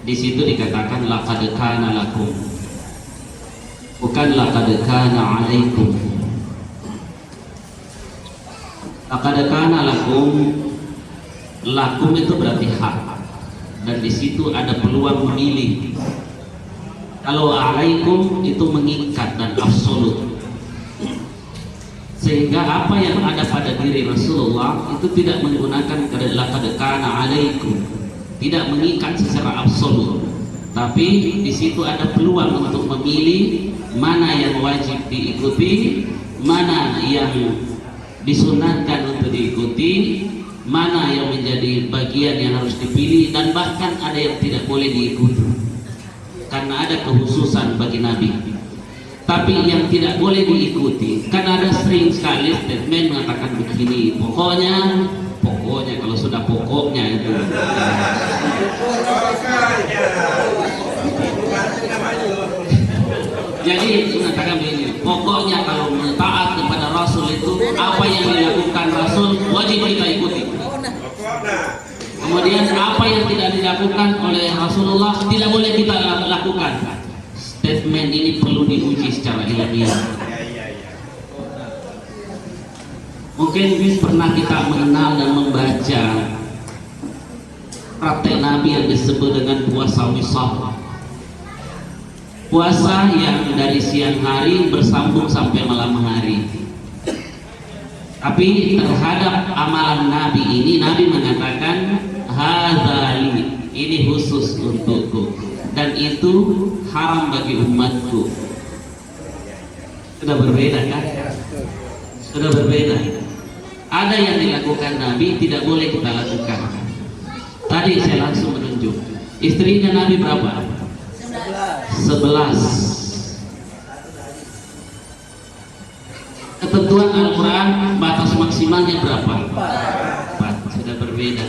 B: di situ dikatakan laqad kana lakum, bukan laqad kana alaikum. Laqad kana lakum, lakum itu berarti hak, dan di situ ada peluang memilih. Kalau alaikum itu mengikat dan absolut, sehingga apa yang ada pada diri Rasulullah itu tidak menggunakan laqad kana alaikum, tidak mengikat secara absolut, tapi di situ ada peluang untuk memilih mana yang wajib diikuti, mana yang disunahkan untuk diikuti, mana yang menjadi bagian yang harus dipilih, dan bahkan ada yang tidak boleh diikuti karena ada kekhususan bagi Nabi. Tapi yang tidak boleh diikuti karena ada sering sekali statement mengatakan begini, pokoknya kalau sudah pokoknya itu jadi mengatakan begini, pokoknya kalau taat kepada Rasul itu apa yang dilakukan Rasul wajib kita ikuti. Kemudian apa yang tidak dilakukan oleh Rasulullah tidak boleh kita lakukan. Statement ini perlu diuji secara ilmiah. Mungkin pernah kita mengenal dan membaca praktek Nabi yang disebut dengan puasa wisal. Puasa yang dari siang hari bersambung sampai malam hari. Tapi terhadap amalan Nabi ini, Nabi mengatakan hadzali, ini khusus untukku, dan itu haram bagi umatku. Sudah berbeda kan? Sudah berbeda. Ada yang dilakukan Nabi tidak boleh kita lakukan. Tadi saya langsung menunjuk, istrinya Nabi berapa? 11. Ketentuan Al-Quran batas maksimalnya berapa? 4. Sudah berbeda.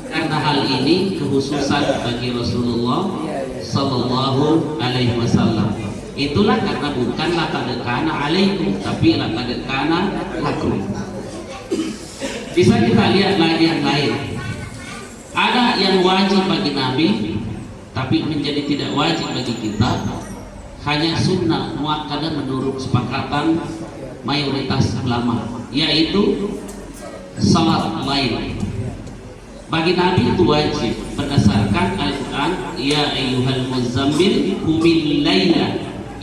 B: Karena hal ini kekhususan bagi Rasulullah Sallallahu Alaihi Wasallam. Itulah karena bukan laqad kana alaikum, tapi laqad kana lakum. Bisa kita lihat lagi yang lain. Ada yang wajib bagi Nabi, tapi menjadi tidak wajib bagi kita. Hanya sunnah muakkadah menurut kesepakatan mayoritas ulama, yaitu salat lain. Bagi Nabi itu wajib berdasarkan Al-Quran, ya ayyuhal muzammil qumil laila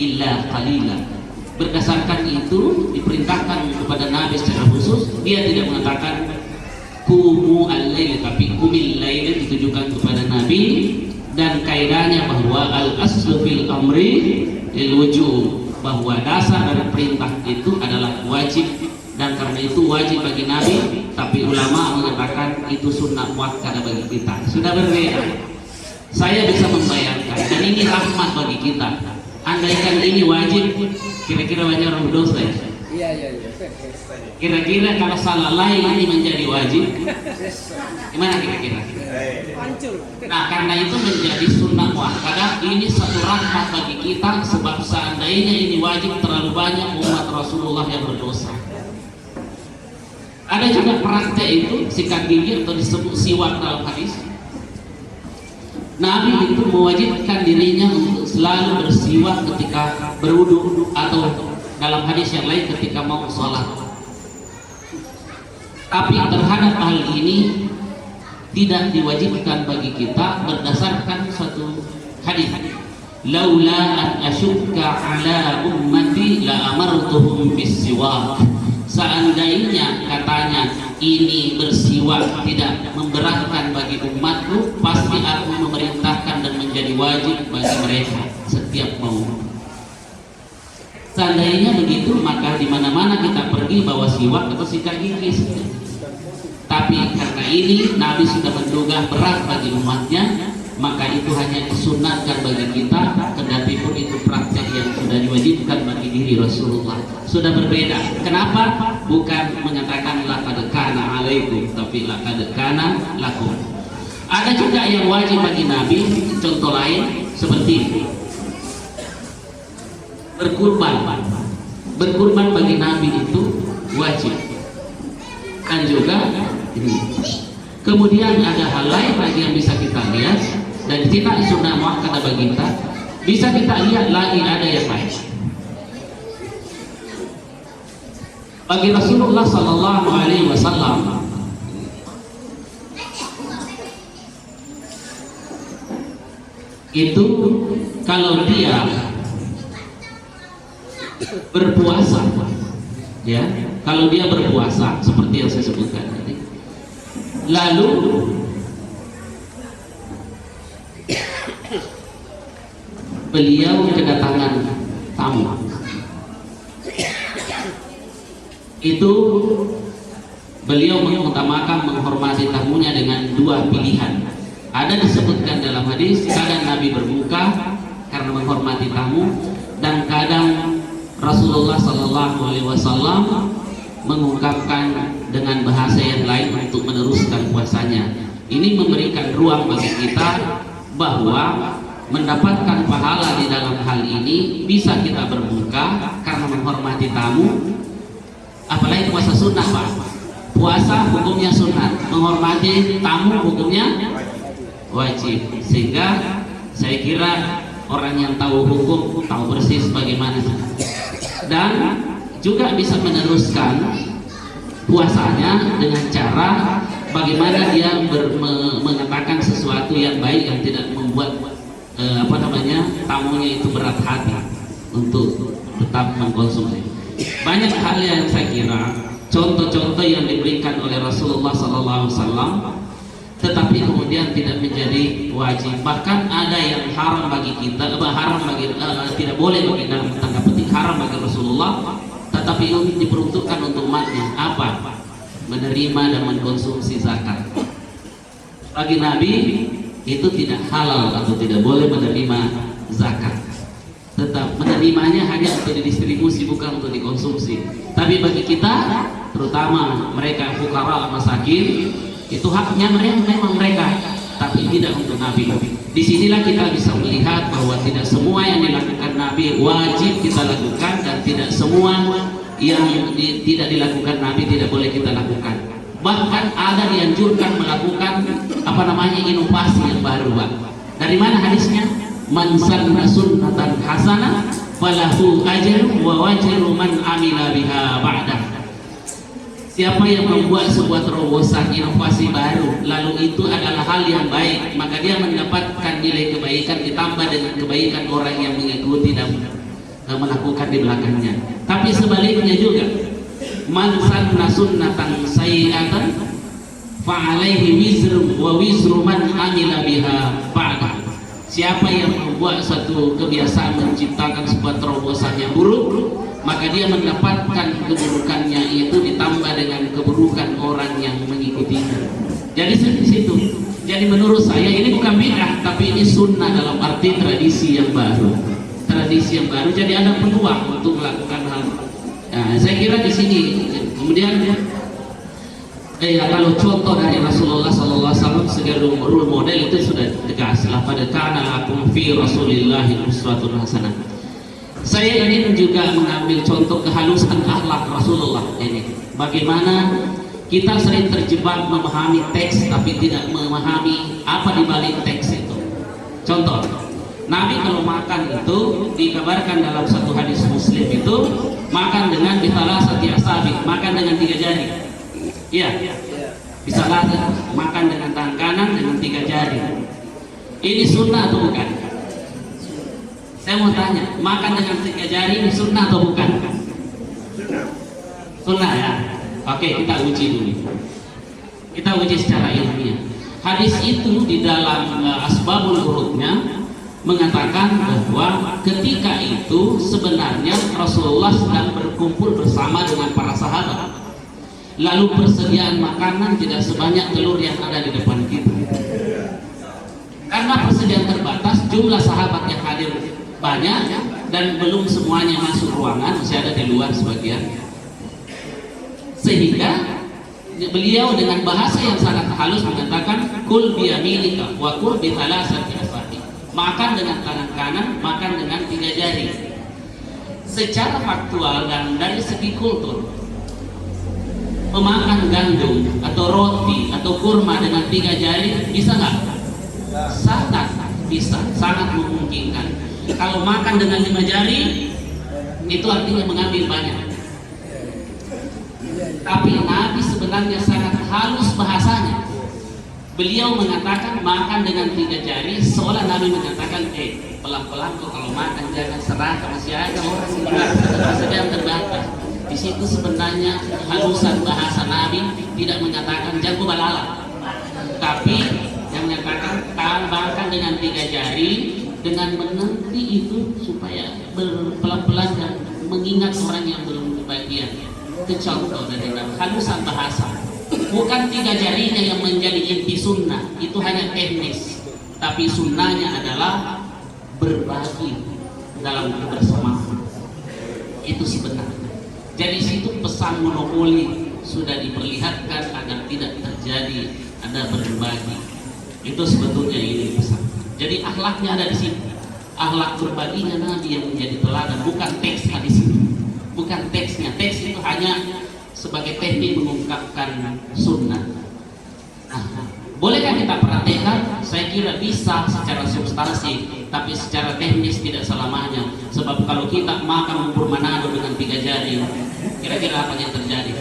B: illa qalila. Berdasarkan itu diperintahkan kepada Nabi secara khusus. Dia tidak mengatakan qumu al-lail, tapi qumil laila ditujukan kepada Nabi. Dan kaidahnya bahwa al-aslu fil amri lil wujub, bahwa dasar dari perintah itu adalah wajib, dan karena itu wajib bagi Nabi, tapi ulama mengatakan itu sunnah muakkadah bagi kita. Sudah berbeda. Saya bisa membayangkan, dan ini rahmat bagi kita. Andaikan ini wajib, kira-kira banyak orang berdosa ya? Iya. Kira-kira kalau salah lain ini menjadi wajib, gimana kira-kira? Nah, karena itu menjadi sunnah muakkadah. Ini satu rahmat bagi kita, sebab seandainya ini wajib, terlalu banyak umat Rasulullah yang berdosa. Ada juga praktek itu sikat gigi atau disebut siwak dalam hadis. Nabi itu mewajibkan dirinya untuk selalu bersiwak ketika berwudu atau dalam hadis yang lain ketika mau sholat. Tapi terhadap hal ini tidak diwajibkan bagi kita berdasarkan suatu hadis. Laula an asyukka ala ummati la amartuhum bisiwak. Seandainya katanya ini bersiwak tidak memberatkan bagi umatku, pasti aku memerintahkan dan menjadi wajib bagi mereka setiap mau. Seandainya begitu, maka di mana-mana kita pergi bawa siwak atau sikat gigi. Tapi karena ini Nabi sudah menduga berat bagi umatnya, maka itu hanya disunatkan bagi kita, kendati pun itu praktek yang sudah diwajibkan bagi diri Rasulullah. Sudah berbeda. Kenapa? Bukan menyatakan laqad kana alaikum, tapi laqad kana lakum. Ada juga yang wajib bagi Nabi, contoh lain seperti berkurban. Berkurban bagi Nabi itu wajib. Dan juga ini. Kemudian ada hal lain lagi yang bisa kita lihat, dan tidak sunnah muakkadah bagi kita. Bisa kita lihat lagi ada yang lain. Bagi Rasulullah Sallallahu Alaihi Wasallam itu kalau dia berpuasa, ya, kalau dia berpuasa seperti yang saya sebutkan tadi, lalu beliau kedatangan tamu, itu beliau mengutamakan menghormati tamunya dengan dua pilihan. Ada disebutkan dalam hadis, kadang Nabi berbuka karena menghormati tamu, dan kadang Rasulullah Sallallahu Alaihi Wasallam mengungkapkan dengan bahasa yang lain untuk meneruskan puasanya. Ini memberikan ruang bagi kita bahwa mendapatkan pahala di dalam hal ini. Bisa kita berbuka karena menghormati tamu, apalagi puasa sunnah Pak. Puasa hukumnya sunnah, menghormati tamu hukumnya wajib. Sehingga saya kira orang yang tahu hukum tahu persis bagaimana, dan juga bisa meneruskan puasanya dengan cara bagaimana dia mengatakan sesuatu yang baik yang tidak membuat tamunya itu berat hati untuk tetap mengkonsumsi. Banyak hal yang saya kira contoh-contoh yang diberikan oleh Rasulullah SAW, tetapi kemudian tidak menjadi wajib. Bahkan ada yang haram bagi kita, tidak boleh bagi, dalam tanda petik haram bagi Rasulullah, tetapi itu diperuntukkan untuk umatnya. Apa? Menerima dan mengkonsumsi zakat. Bagi Nabi itu tidak halal atau tidak boleh menerima zakat. Tetap menerimanya hanya untuk didistribusi, bukan untuk dikonsumsi. Tapi bagi kita, terutama mereka fuqara masakin, itu haknya memang mereka, tapi tidak untuk Nabi. Disinilah kita bisa melihat bahwa tidak semua yang dilakukan Nabi wajib kita lakukan, dan tidak semua yang tidak dilakukan Nabi tidak boleh kita lakukan. Bahkan ada dianjurkan melakukan inovasi yang baru, Pak. Dari mana hadisnya? Man sanna sunnatan hasanah falahu ajru wa wajru man amila biha ba'dah. Siapa yang membuat sebuah terobosan inovasi baru, lalu itu adalah hal yang baik, maka dia mendapatkan nilai kebaikan ditambah dengan kebaikan orang yang mengikuti dan melakukan di belakangnya. Tapi sebaliknya juga, man sanna sunnatan sayyi'atan fa alaihi wizru wa wizru man amila biha ba'dah. Siapa yang membuat satu kebiasaan menciptakan sebuah terobosan yang buruk, maka dia mendapatkan keburukannya itu ditambah dengan keburukan orang yang mengikutinya. Jadi di situ Jadi menurut saya ini bukan bid'ah, tapi ini sunnah dalam arti tradisi yang baru. Tradisi yang baru, jadi ada peluang untuk melakukan hal. Nah, saya kira di sini. Kemudian kalau contoh dari Rasulullah SAW sebagai role model itu sudah tegas. Laqad kana lakum fi Rasulillahi uswatun hasanah. Saya ingin juga mengambil contoh kehalusan akhlak Rasulullah ini. Bagaimana kita sering terjebak memahami teks tapi tidak memahami apa di balik teks itu. Contoh, Nabi kalau makan itu dikabarkan dalam satu hadis Muslim itu makan dengan bisalasati asabi, makan dengan 3 jari. Iya, bisalasati, makan dengan tangan kanan dengan 3 jari. Ini sunnah atau bukan? Saya mau tanya, makan dengan 3 jari ini sunnah atau bukan? Sunnah ya. Oke, kita uji dulu. Kita uji secara ilmiah. Hadis itu di dalam asbabul wurudnya mengatakan bahwa ketika itu sebenarnya Rasulullah sedang berkumpul bersama dengan para sahabat. Lalu persediaan makanan tidak sebanyak telur yang ada di depan kita. Karena persediaan terbatas, jumlah sahabat yang hadir banyak dan belum semuanya masuk ruangan, masih ada di luar sebagian. Sehingga beliau dengan bahasa yang sangat halus mengatakan kul biyaminika wa kul bithalasati asati, makan dengan tangan kanan, makan dengan 3 jari. Secara faktual dan dari segi kultur, memakan gandum atau roti atau kurma dengan 3 jari bisa nggak? Sangat bisa, sangat memungkinkan. Kalau makan dengan 5 jari itu artinya mengambil banyak. Tapi Nabi sebenarnya sangat halus bahasanya. Beliau mengatakan makan dengan 3 jari, seolah Nabi mengatakan, pelan-pelan kok kalau makan, jangan serah, masih ada orang yang sedang terbatas. Di situ sebenarnya halusan bahasa Nabi tidak mengatakan jago balala, tapi yang menyatakan makan dengan 3 jari dengan menanti itu supaya pelan-pelan dan mengingat orang yang belum kebagian. Itu contoh dari halusan bahasa. Bukan 3 jarinya yang menjadi inti sunnah, itu hanya teknis. Tapi sunnahnya adalah berbagi dalam kebersamaan. Itu sebenarnya. Jadi situ pesan monopoli sudah diperlihatkan agar tidak terjadi ada berbagi. Itu sebetulnya ini pesan. Jadi akhlaknya ada di sini. Akhlak berbaginya Nabi yang menjadi teladan, bukan teks hadis ini. Bukan teksnya, teks itu hanya sebagai teknik mengungkapkan sunnah. Bolehkah kita perhatikan? Saya kira bisa secara substansi, tapi secara teknis tidak selamanya. Sebab kalau kita makan bubur Manado dengan 3 jari, kira-kira apa yang terjadi?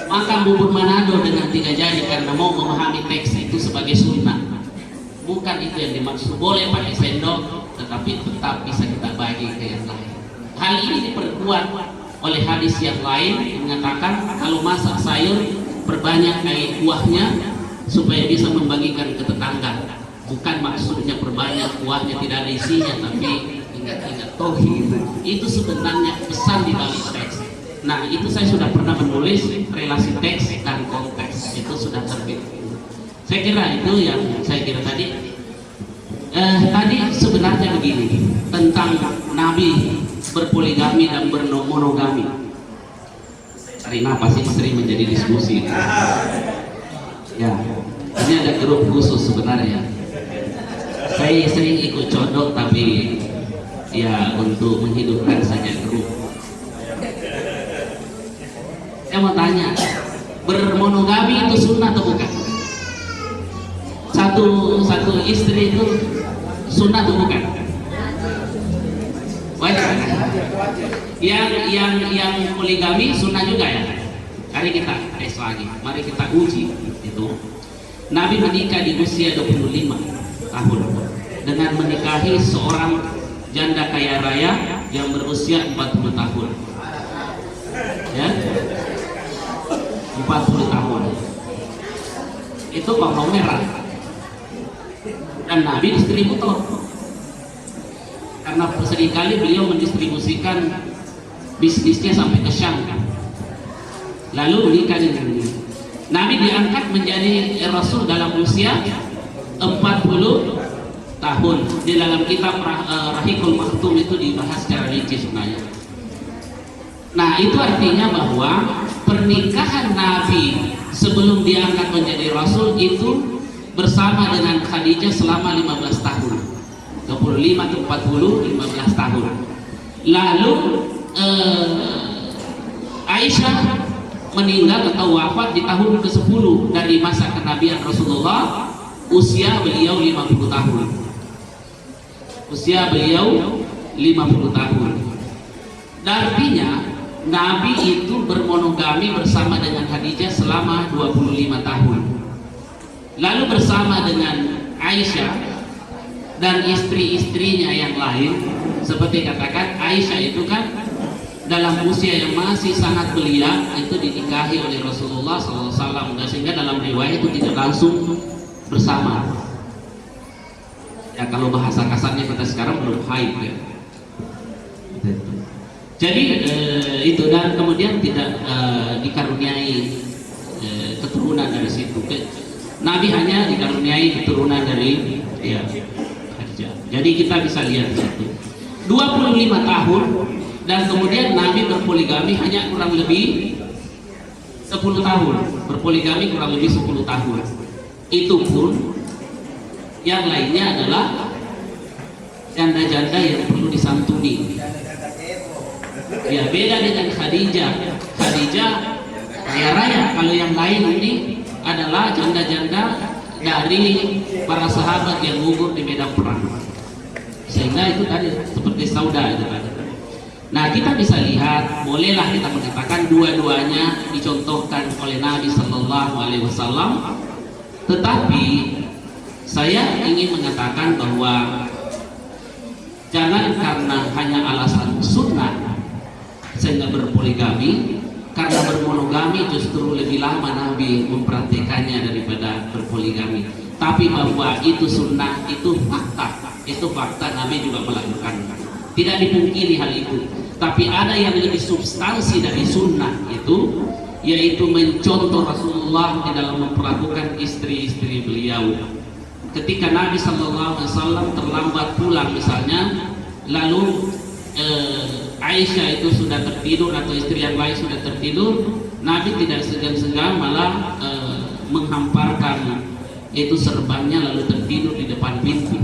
B: Makan bubur Manado dengan 3 jari karena mau memahami teks itu sebagai sunnah. Bukan itu yang dimaksud. Boleh pakai sendok, tetapi tetap bisa kita bagi ke yang lain. Hal ini diperkuat oleh hadis yang lain yang mengatakan kalau masak sayur perbanyak air kuahnya supaya bisa membagikan ke tetangga. Bukan maksudnya perbanyak kuahnya tidak ada isinya, tapi ingat-ingat tauhid. Itu sebenarnya pesan di balik teks. Nah, itu saya sudah pernah menulis relasi teks dan konteks. Itu sudah terbit. Saya kira itu yang saya kira tadi. Tadi sebenarnya begini tentang Nabi berpoligami dan bermonogami. Hari napas ini sering menjadi diskusi. Ya, ini ada grup khusus sebenarnya. Saya sering ikut codok, tapi ya untuk menghidupkan saja grup. Saya mau tanya, bermonogami itu sunnah atau bukan? Satu istri itu sunnah atau bukan? Wajib. Yang poligami sunnah juga ya. Mari kita tes lagi. Mari kita uji itu. Nabi menikah di usia 25 tahun dengan menikahi seorang janda kaya raya yang berusia 40 tahun. Ya. 40 tahun. Itu konglomerat. Dan Nabi distributor. Karena seringkali beliau mendistribusikan bisnisnya sampai ke Syam. Lalu menikah dengan dia. Nabi diangkat menjadi Rasul dalam usia 40 tahun. Di dalam kitab Rahikul Maktum itu dibahas secara rinci sebenarnya. Nah, itu artinya bahwa pernikahan Nabi sebelum diangkat menjadi Rasul itu bersama dengan Khadijah selama 15 tahun. 25 ke 40, 15 tahun. Lalu Aisyah meninggal atau wafat di tahun ke-10 dari masa kenabian Rasulullah, usia beliau 50 tahun. Usia beliau 50 tahun. Dan artinya Nabi itu bermonogami bersama dengan Khadijah selama 25 tahun. Lalu bersama dengan Aisyah dan istri-istrinya yang lain, seperti katakan Aisyah itu kan dalam usia yang masih sangat belia itu dinikahi oleh Rasulullah SAW, sehingga dalam riwayat itu tidak langsung bersama. Ya kalau bahasa kasarnya kita sekarang belum haid ya. Jadi itu, dan kemudian tidak dikaruniai keturunan dari situ. Nabi hanya dikaruniai keturunan dari Khadijah. Jadi kita bisa lihat di situ 25 tahun, dan kemudian Nabi berpoligami hanya kurang lebih 10 tahun. Berpoligami kurang lebih 10 tahun. Itu pun yang lainnya adalah janda-janda yang perlu disantuni. Ya, beda dengan Khadijah. Khadijah kaya raya. Kalau yang lain ini adalah janda-janda dari para sahabat yang gugur di medan perang. Sehingga itu tadi seperti Sauda itu tadi. Nah, kita bisa lihat, bolehlah kita mengatakan dua-duanya dicontohkan oleh Nabi Sallallahu Alaihi Wasallam. Tetapi saya ingin mengatakan bahwa jangan karena hanya alasan sunnah sehingga berpoligami, karena bermonogami justru lebih lama Nabi mempraktikannya daripada berpoligami. Tapi bahwa itu sunnah, itu fakta Nabi juga melakukan. Tidak dipungkiri hal itu. Tapi ada yang lebih substansi dari sunnah itu, yaitu mencontoh Rasulullah di dalam memperlakukan istri-istri beliau. Ketika Nabi SAW terlambat pulang misalnya, lalu Aisyah itu sudah tertidur atau istri yang lain sudah tertidur, Nabi tidak segan-segan malah menghamparkan itu serbannya lalu tertidur di depan pintu.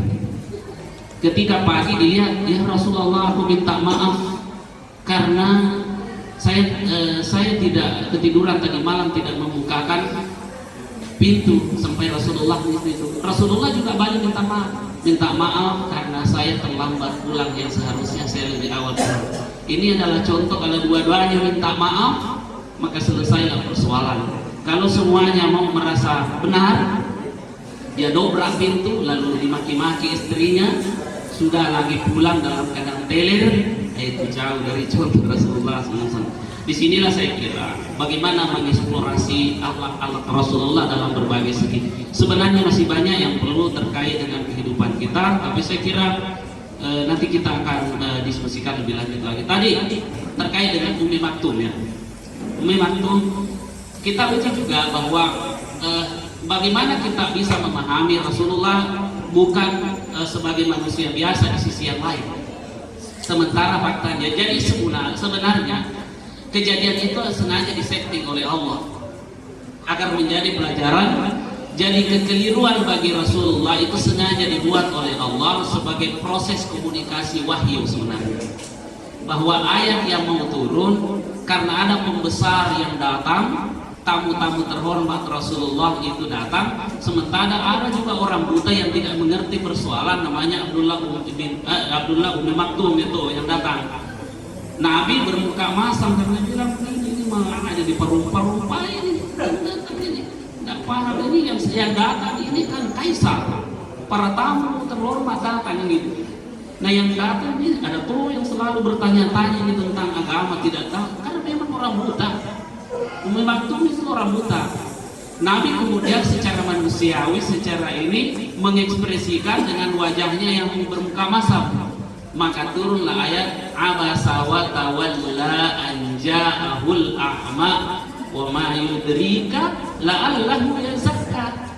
B: Ketika pagi dilihat, ya Rasulullah, aku minta maaf karena saya tidak ketiduran tadi malam, tidak membukakan pintu sampai Rasulullah itu. Rasulullah juga balik minta maaf karena saya terlambat pulang, yang seharusnya saya lebih awal pulang. Ini adalah contoh, kalau dua-duanya minta maaf maka selesailah persoalan. Kalau semuanya mau merasa benar, dia dobrak pintu lalu dimaki-maki istrinya, sudah lagi pulang dalam keadaan teler, itu jauh dari contoh Rasulullah SAW. Disinilah saya kira bagaimana mengeksplorasi akhlak Rasulullah dalam berbagai segi. Sebenarnya masih banyak yang perlu terkait dengan kehidupan kita, tapi saya kira nanti kita akan diskusikan lebih lanjut lagi. Tadi terkait dengan Ummi Maktum ya. Ummi Maktum, kita uji juga bahwa bagaimana kita bisa memahami Rasulullah bukan sebagai manusia biasa di sisi yang lain. Sementara faktanya, jadi sebenarnya kejadian itu sengaja disetting oleh Allah agar menjadi pelajaran. Jadi kekeliruan bagi Rasulullah itu sengaja dibuat oleh Allah sebagai proses komunikasi wahyu sebenarnya. Bahwa ayat yang mau turun karena ada pembesar yang datang, tamu-tamu terhormat Rasulullah itu datang, sementara ada juga orang buta yang tidak mengerti persoalan, namanya Abdullah Ummi Maktum itu yang datang. Nabi bermuka masam karena bilang, ini malah ada di paru-paru ini, tidak paham ini yang datang ini kan kaisar, para tamu terhormat datang ini. Nah yang datang ini ada tuh yang selalu bertanya-tanya ini tentang agama, tidak tahu karena memang orang buta. Ummi Maktum itu orang buta. Nabi kemudian secara manusiawi, secara ini mengekspresikan dengan wajahnya yang bermuka masam. Maka turunlah ayat abasa wa tawalla an ja'ahul a'ma wa ma yudrika la'allahu yazakka.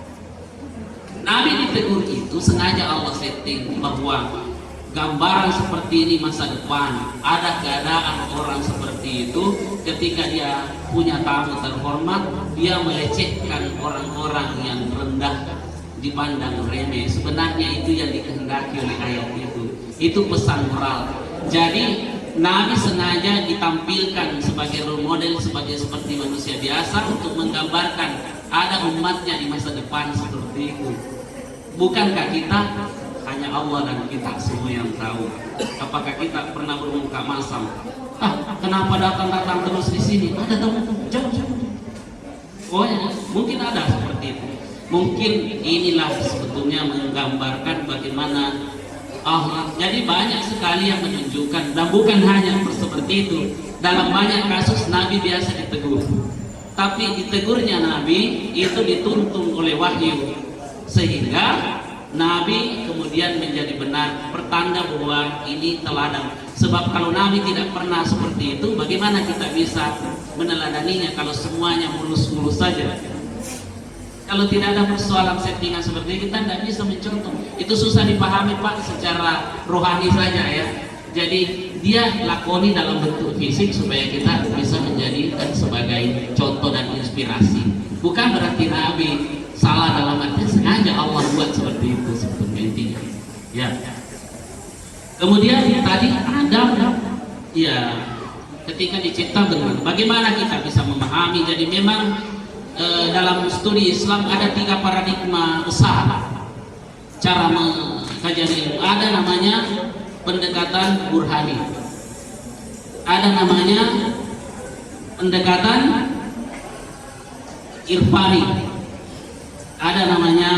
B: Nabi ditegur itu sengaja Allah setting bahwa gambaran seperti ini masa depan, ada keadaan orang seperti itu ketika dia punya tamu terhormat, dia melecehkan orang-orang yang rendah, dipandang remeh. Sebenarnya itu yang dikehendaki oleh ayat itu. Itu pesan moral. Jadi Nabi sengaja ditampilkan sebagai role model, seperti manusia biasa untuk menggambarkan ada umatnya di masa depan seperti itu. Bukankah kita, hanya Allah dan kita semua yang tahu. Apakah kita pernah bermuka masam? Kenapa datang terus di sini? Ada tamu, jauh. Oh ya, mungkin ada seperti itu. Mungkin inilah sebetulnya menggambarkan bagaimana akhlak. Jadi banyak sekali yang menunjukkan, dan bukan hanya seperti itu. Dalam banyak kasus Nabi biasa ditegur, tapi ditegurnya Nabi itu dituntun oleh wahyu, sehingga Nabi kemudian menjadi benar, pertanda bahwa ini teladan. Sebab kalau Nabi tidak pernah seperti itu, bagaimana kita bisa meneladaninya kalau semuanya mulus-mulus saja? Kalau tidak ada persoalan settingan seperti itu, kita tidak bisa mencontoh. Itu susah dipahami Pak secara rohani saja ya. Jadi dia lakoni dalam bentuk fisik supaya kita bisa menjadikan sebagai contoh dan inspirasi. Bukan berarti Nabi salah dalam arti sengaja Allah buat seperti itu sebetulnya intinya. Ya. Kemudian tadi Adam, ya, ketika dicipta bagaimana kita bisa memahami? Jadi memang dalam studi Islam ada 3 paradigma besar cara mengkaji ilmu. Ada namanya pendekatan burhani, ada namanya pendekatan irfani, ada namanya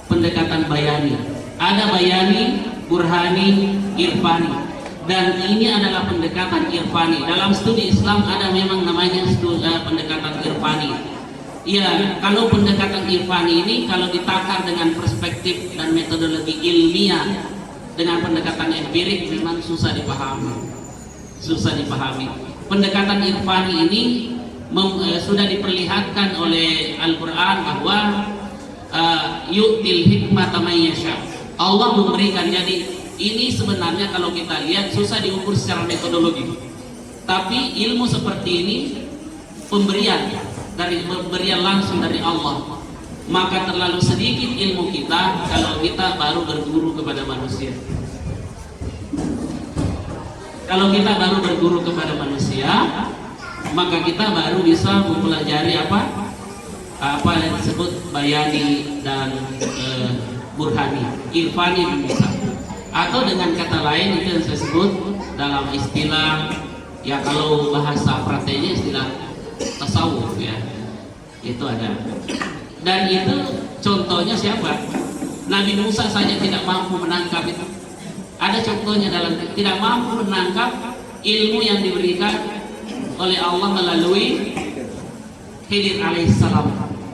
B: pendekatan bayani. Ada bayani, burhani, irfani. Dan ini adalah pendekatan irfani. Dalam studi Islam ada memang namanya pendekatan irfani. Ya, kalau pendekatan irfani ini kalau ditakar dengan perspektif dan metodologi ilmiah dengan pendekatan empirik memang susah dipahami. Pendekatan irfani ini sudah diperlihatkan oleh Al-Quran bahwa yu'til hikmata may yasha. Allah memberikan. Jadi ini sebenarnya kalau kita lihat susah diukur secara metodologi. Tapi ilmu seperti ini pemberian langsung dari Allah. Maka terlalu sedikit ilmu kita kalau kita baru berguru kepada manusia. Kalau kita baru berguru kepada manusia, maka kita baru bisa mempelajari apa yang disebut bayani dan burhani, irfani bisa. Atau dengan kata lain itu yang saya sebut dalam istilah, ya kalau bahasa prakteknya istilah tasawuf ya, itu ada. Dan itu contohnya siapa? Nabi Musa saja tidak mampu menangkap itu. Ada contohnya dalam tidak mampu menangkap ilmu yang diberikan oleh Allah melalui Khidir alaihissalam,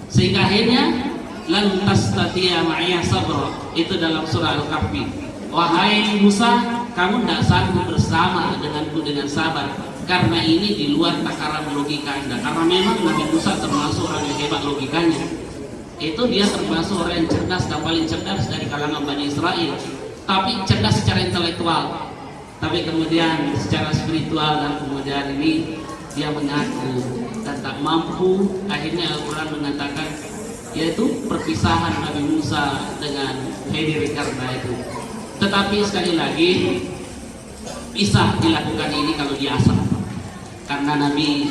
B: sehingga akhirnya lan tastati'a ma'iya sabra, itu dalam surah Al-Kahfi. Wahai Musa, kamu tidak sanggup bersama denganku dengan sabar, karena ini di luar takaran logika Anda. Karena memang Nabi Musa termasuk orang yang hebat logikanya. Itu dia termasuk orang yang cerdas dan paling cerdas dari kalangan Bani Israel. Tapi cerdas secara intelektual, tapi kemudian secara spiritual dan kemudian ini dia mengaku dan tak mampu. Akhirnya Al-Quran mengatakan yaitu perpisahan Nabi Musa dengan Khidir karena itu. Tetapi sekali lagi bisa dilakukan ini kalau diasah, karena Nabi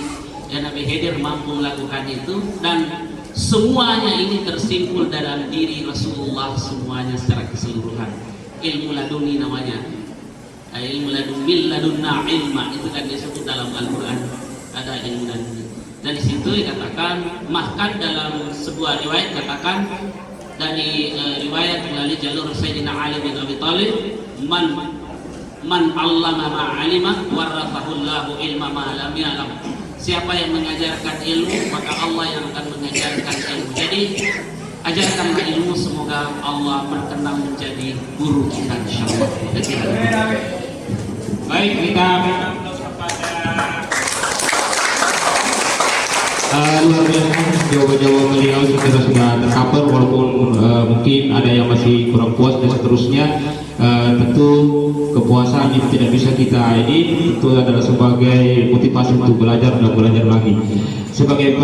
B: Khidir mampu melakukan itu, dan semuanya ini tersimpul dalam diri Rasulullah semuanya secara keseluruhan. Ilmu laduni namanya, ilmu ladunna ilma, itu kan disebut dalam Al-Quran, ada ilmu laduni. Dan di situ dikatakan, bahkan dalam sebuah riwayat katakan dari riwayat melalui jalur Sayyidina Ali bin Abi Thalib, man 'allama ma 'alima warathahu Allahu ilma ma lam ya'lam. Siapa yang mengajarkan ilmu, maka Allah yang akan mengajarkan ilmu. Jadi ajarkanlah ilmu, semoga Allah berkenan menjadi guru kita insyaallah. Baik, kita
C: luar biasa jawaban-jawaban beliau kita sudah tercover, walaupun mungkin ada yang masih kurang puas dan seterusnya. Tentu kepuasan itu tidak bisa kita ini, itu adalah sebagai motivasi untuk belajar dan belajar lagi. Sebagai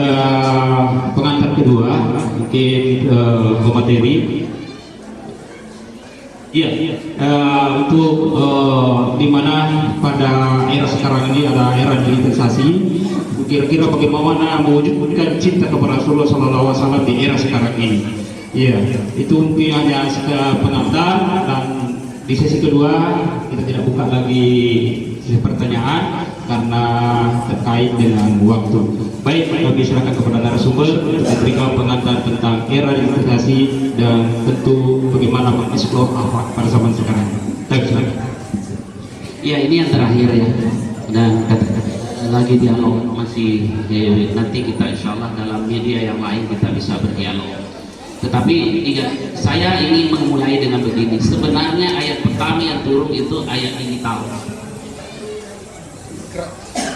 C: pengantar kedua mungkin pemateri. Iya, untuk dimana pada era sekarang ini ada era digitalisasi, kira-kira bagaimana mewujudkan cinta kepada Rasulullah SAW di era sekarang ini. Iya, itu mungkin hanya pengantar, dan di sesi kedua kita tidak buka lagi sesi pertanyaan karena terkait dengan waktu. Baik, kami silakan kepada narasumber untuk memberikan pengantar tentang era digitalisasi dan tentu bagaimana mengeksplor akhlak pada zaman sekarang. Silakan.
B: Ya, ini yang terakhir ya, dan lagi dialog masih nanti kita insya Allah dalam media yang lain kita bisa berdialog. Tetapi saya ingin memulai dengan begini. Sebenarnya ayat pertama yang turun itu ayat digital.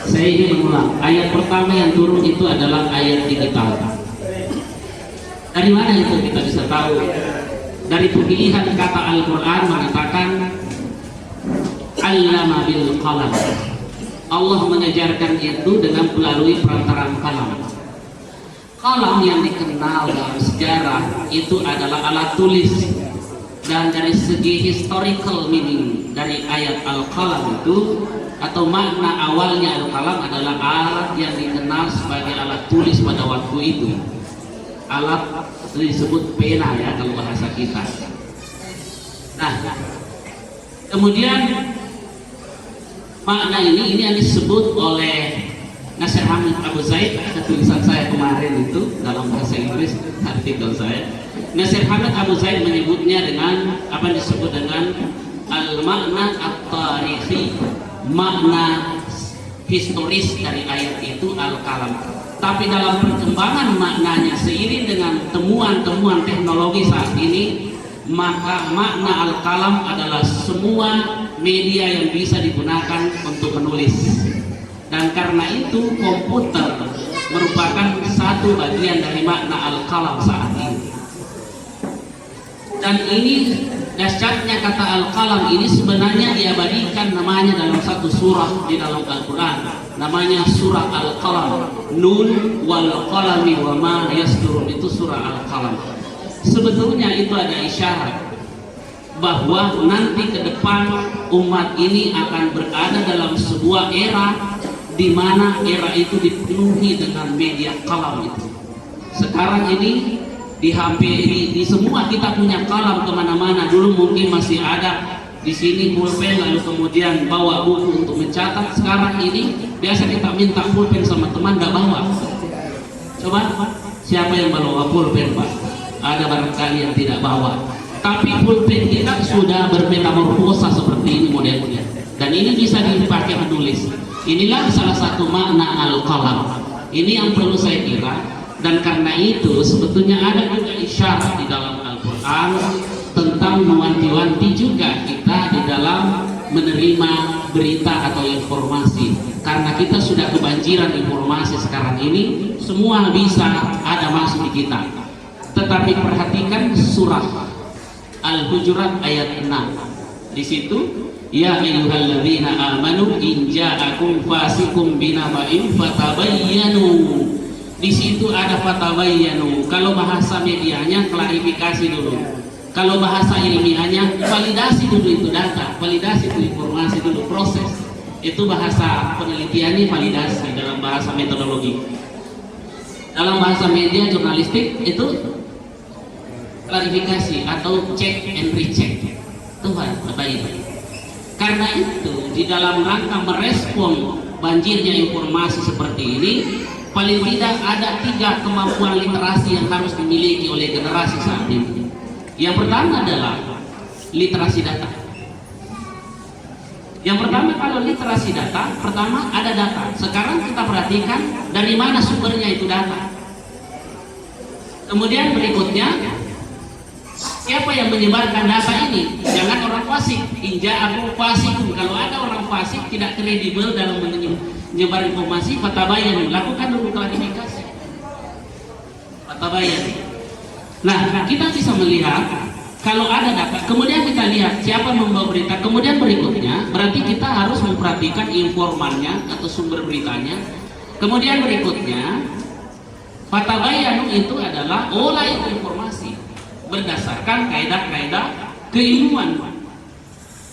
B: Saya ingin mengulang, ayat pertama yang turun itu adalah ayat digital. Dari mana itu kita bisa tahu? Dari pemilihan kata Al-Quran mengatakan Allama bil qalam. Allah mengajarkan itu dengan melalui perantaraan kalam. Kalam yang dikenal dalam sejarah itu adalah alat tulis, dan dari segi historical meaning dari ayat Al-Qalam itu atau makna awalnya Al-Qalam adalah alat yang dikenal sebagai alat tulis pada waktu itu. Alat disebut pena ya kalau bahasa kita. Nah, kemudian makna ini yang disebut oleh Nasir Hamid Abu Zaid, tulisan saya kemarin itu dalam bahasa Inggris, artikel saya. Nasir Hamid Abu Zaid menyebutnya dengan apa yang disebut dengan al-makna at-tarihi, makna historis dari ayat itu al-kalam. Tapi dalam perkembangan maknanya seiring dengan temuan-temuan teknologi saat ini, maka makna al-kalam adalah semua media yang bisa digunakan untuk menulis. Dan karena itu komputer merupakan satu bagian dari makna al-qalam saat ini. Dan ini dahsyatnya kata al-qalam ini sebenarnya diabadikan namanya dalam satu surah di dalam Al-Quran. Namanya surah al-qalam. Nun wal qalami wa ma yasturun, itu surah al-qalam. Sebetulnya itu ada isyarat bahwa nanti ke depan umat ini akan berada dalam sebuah era di mana era itu dipenuhi dengan media kalam itu. Sekarang ini di semua kita punya kalam kemana-mana. Dulu mungkin masih ada di sini pulpen, lalu kemudian bawa buku untuk mencatat. Sekarang ini biasa kita minta pulpen sama teman, nggak bawa. Coba siapa yang bawa pulpen, Pak? Ada barangkali yang tidak bawa. Tapi pulpen kita sudah bermetamorfosa seperti ini modelnya, dan ini bisa dipakai menulis. Inilah salah satu makna al-qalam. Ini yang perlu saya kira, dan karena itu sebetulnya ada juga isyarat di dalam Al-Quran tentang mewanti-wanti juga kita di dalam menerima berita atau informasi. Karena kita sudah kebanjiran informasi sekarang ini, semua bisa ada masuk di kita. Tetapi perhatikan surah Al-Hujurat ayat 6. Di situ, ya ayyuhalladzina amanu in ja'akum fasikum binaba'in fatabayyanu. Di situ ada fatabayyanu. Kalau bahasa medianya klarifikasi dulu. Kalau bahasa ilmiahnya validasi dulu itu data, validasi itu informasi dulu, proses. Itu bahasa penelitiannya validasi dalam bahasa metodologi. Dalam bahasa media jurnalistik itu klarifikasi atau check and recheck. Tuhan, baik. Karena itu di dalam rangka merespon banjirnya informasi seperti ini, paling tidak ada 3 kemampuan literasi yang harus dimiliki oleh generasi saat ini. Yang pertama adalah literasi data. Yang pertama, kalau literasi data, pertama ada data. Sekarang kita perhatikan dari mana sumbernya itu data. Kemudian berikutnya, siapa yang menyebarkan data ini? Jangan orang fasik. Inja aku fasikun. Kalau ada orang fasik tidak kredibel dalam menyebar informasi, fatabayanu, lakukan dulu klarifikasi. Fatabayan. Nah, kita bisa melihat kalau ada data, kemudian kita lihat siapa membawa berita, kemudian berikutnya berarti kita harus memperhatikan informannya atau sumber beritanya. Kemudian berikutnya, fatabayanu itu adalah olah informasi berdasarkan kaidah-kaidah keilmuan.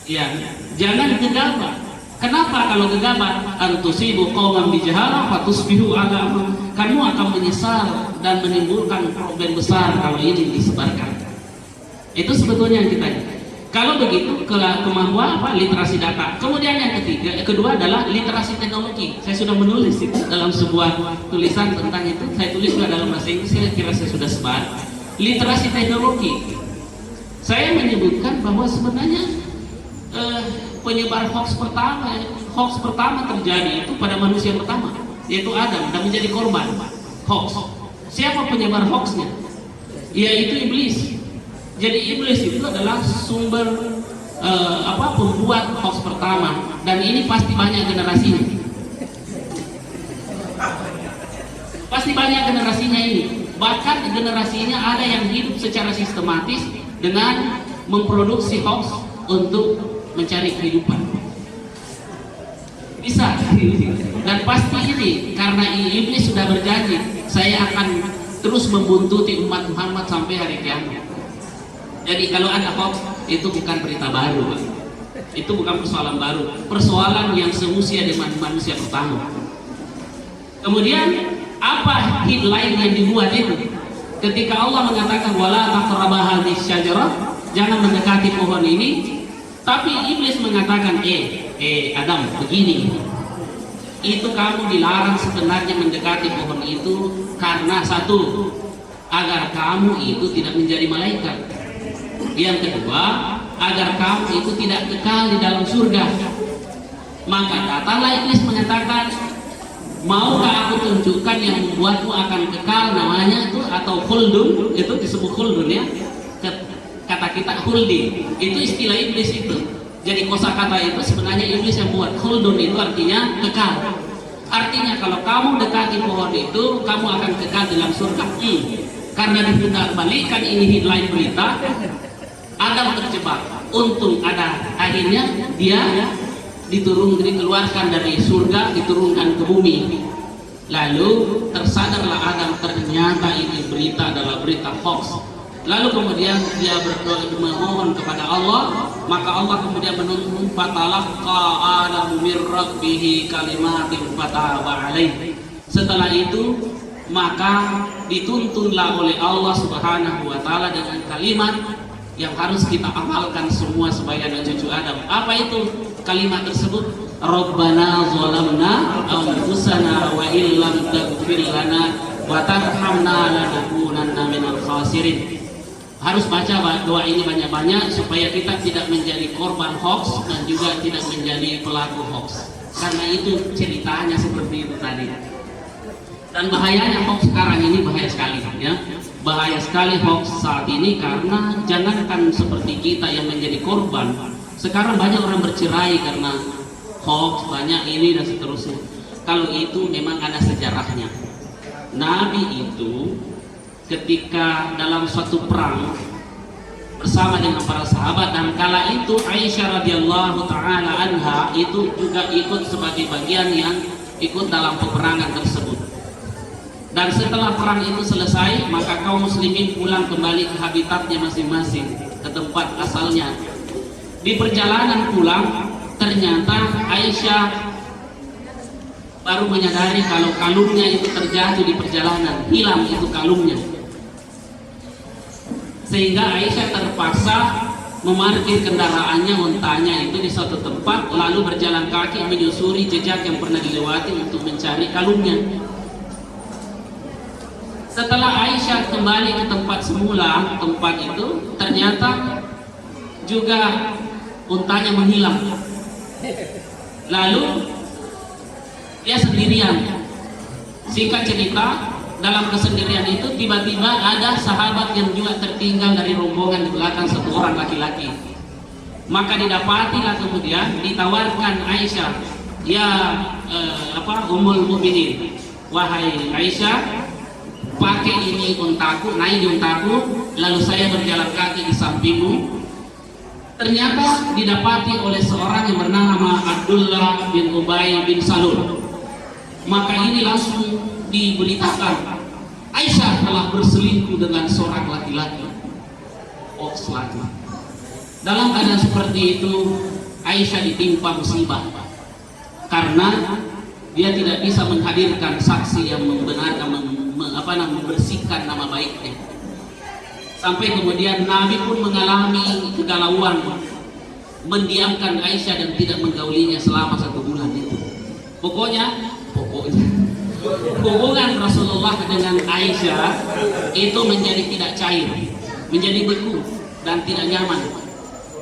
B: Ya, jangan gegabah. Kenapa kalau gegabah? Antusibu qauman bijahalah fatusbihu ala ma. Kamu akan menyesal dan menimbulkan problem besar kalau ini disebarkan. Itu sebetulnya yang kita. Kalau begitu kemampuan apa? Literasi data. Kemudian yang kedua adalah literasi teknologi. Saya sudah menulis itu dalam sebuah tulisan tentang itu. Saya tulis juga dalam bahasa Inggris. Saya kira saya sudah sebar. Literasi teknologi. Saya menyebutkan bahwa sebenarnya penyebar hoax pertama terjadi itu pada manusia pertama, yaitu Adam, dan menjadi korban hoax. Siapa penyebar hoaxnya? Yaitu iblis. Jadi iblis itu adalah sumber pembuat hoax pertama, dan ini pasti banyak generasinya. Pasti banyak generasinya ini. Bahkan generasinya ada yang hidup secara sistematis dengan memproduksi hoax untuk mencari kehidupan. Bisa. Dan pasti ini karena iblis sudah berjanji, saya akan terus membuntuti umat Muhammad sampai hari kiamat. Jadi kalau ada hoax itu bukan berita baru, itu bukan persoalan baru, persoalan yang seusia dengan manusia pertama. Kemudian apa headline yang dibuat itu? Ketika Allah mengatakan wala taqrabu hadhihi syajarah, jangan mendekati pohon ini, tapi iblis mengatakan Adam begini, itu kamu dilarang sebenarnya mendekati pohon itu karena satu, agar kamu itu tidak menjadi malaikat. Yang kedua, agar kamu itu tidak kekal di dalam surga. Maka datanglah iblis mengatakan, maukah aku tunjukkan yang membuatmu akan kekal, namanya itu atau khuldun, itu disebut khuldun ya. Kata kita khuldi, itu istilah iblis itu. Jadi kosakata itu sebenarnya iblis yang buat. Khuldun itu artinya kekal. Artinya kalau kamu dekati pohon itu, kamu akan kekal dalam surga. Karena diputar balikan ini headline berita, Adam terjebak. Untung ada, akhirnya dia dikeluarkan dari surga, diturunkan ke bumi. Lalu tersadarlah Adam, ternyata ini berita adalah berita hoax. Lalu kemudian dia berdoa memohon kepada Allah, maka Allah kemudian menuntun fatalaqa Adamu mir rabbih kalimatin fataba alaih. Setelah itu maka dituntunlah oleh Allah Subhanahu wa taala dengan kalimat yang harus kita amalkan semua sebagai anak cucu Adam. Apa itu kalimat tersebut? Rabbana zalamna anfusana wa illam taghfir lana wa tarhamna lanakunanna minal khasirin. Harus baca doa ini banyak-banyak supaya kita tidak menjadi korban hoax dan juga tidak menjadi pelaku hoax. Karena itu ceritanya seperti itu tadi. Dan bahayanya hoax sekarang ini bahaya sekali ya. Bahaya sekali hoax saat ini karena jangankan seperti kita yang menjadi korban. Sekarang banyak orang bercerai karena hoax, banyak ini dan seterusnya. Kalau itu memang ada sejarahnya. Nabi itu ketika dalam suatu perang bersama dengan para sahabat, dan kala itu Aisyah radhiyallahu taala anha itu juga ikut sebagai bagian yang ikut dalam peperangan tersebut. Dan setelah perang itu selesai, maka kaum muslimin pulang kembali ke habitatnya masing-masing, ke tempat asalnya. Di perjalanan pulang, ternyata Aisyah baru menyadari kalau kalungnya itu terjatuh di perjalanan, hilang itu kalungnya. Sehingga Aisyah terpaksa memarkir kendaraannya, untanya itu di suatu tempat, lalu berjalan kaki menyusuri jejak yang pernah dilewati untuk mencari kalungnya. Setelah Aisyah kembali ke tempat semula, tempat itu ternyata juga untanya menghilang. Lalu dia sendirian. Singkat cerita, dalam kesendirian itu tiba-tiba ada sahabat yang juga tertinggal dari rombongan di belakang, satu orang laki-laki. Maka didapatilah kemudian ditawarkan Aisyah, ya Ummul Mukminin, wahai Aisyah, pakai ini untaku, naik di untaku, lalu saya berjalan kaki di sampingmu. Ternyata didapati oleh seorang yang bernama Abdullah bin Ubay bin Salul. Maka ini langsung diberitakan, Aisyah telah berselingkuh dengan seorang laki-laki. Oh, laki. Dalam keadaan seperti itu, Aisyah ditimpa musibah karena dia tidak bisa menghadirkan saksi yang membenarkan, membersihkan nama baiknya. Sampai kemudian Nabi pun mengalami kegalauan, mendiamkan Aisyah dan tidak menggaulinya selama 1 bulan itu. Pokoknya hubungan Rasulullah dengan Aisyah itu menjadi tidak cair, menjadi beku dan tidak nyaman.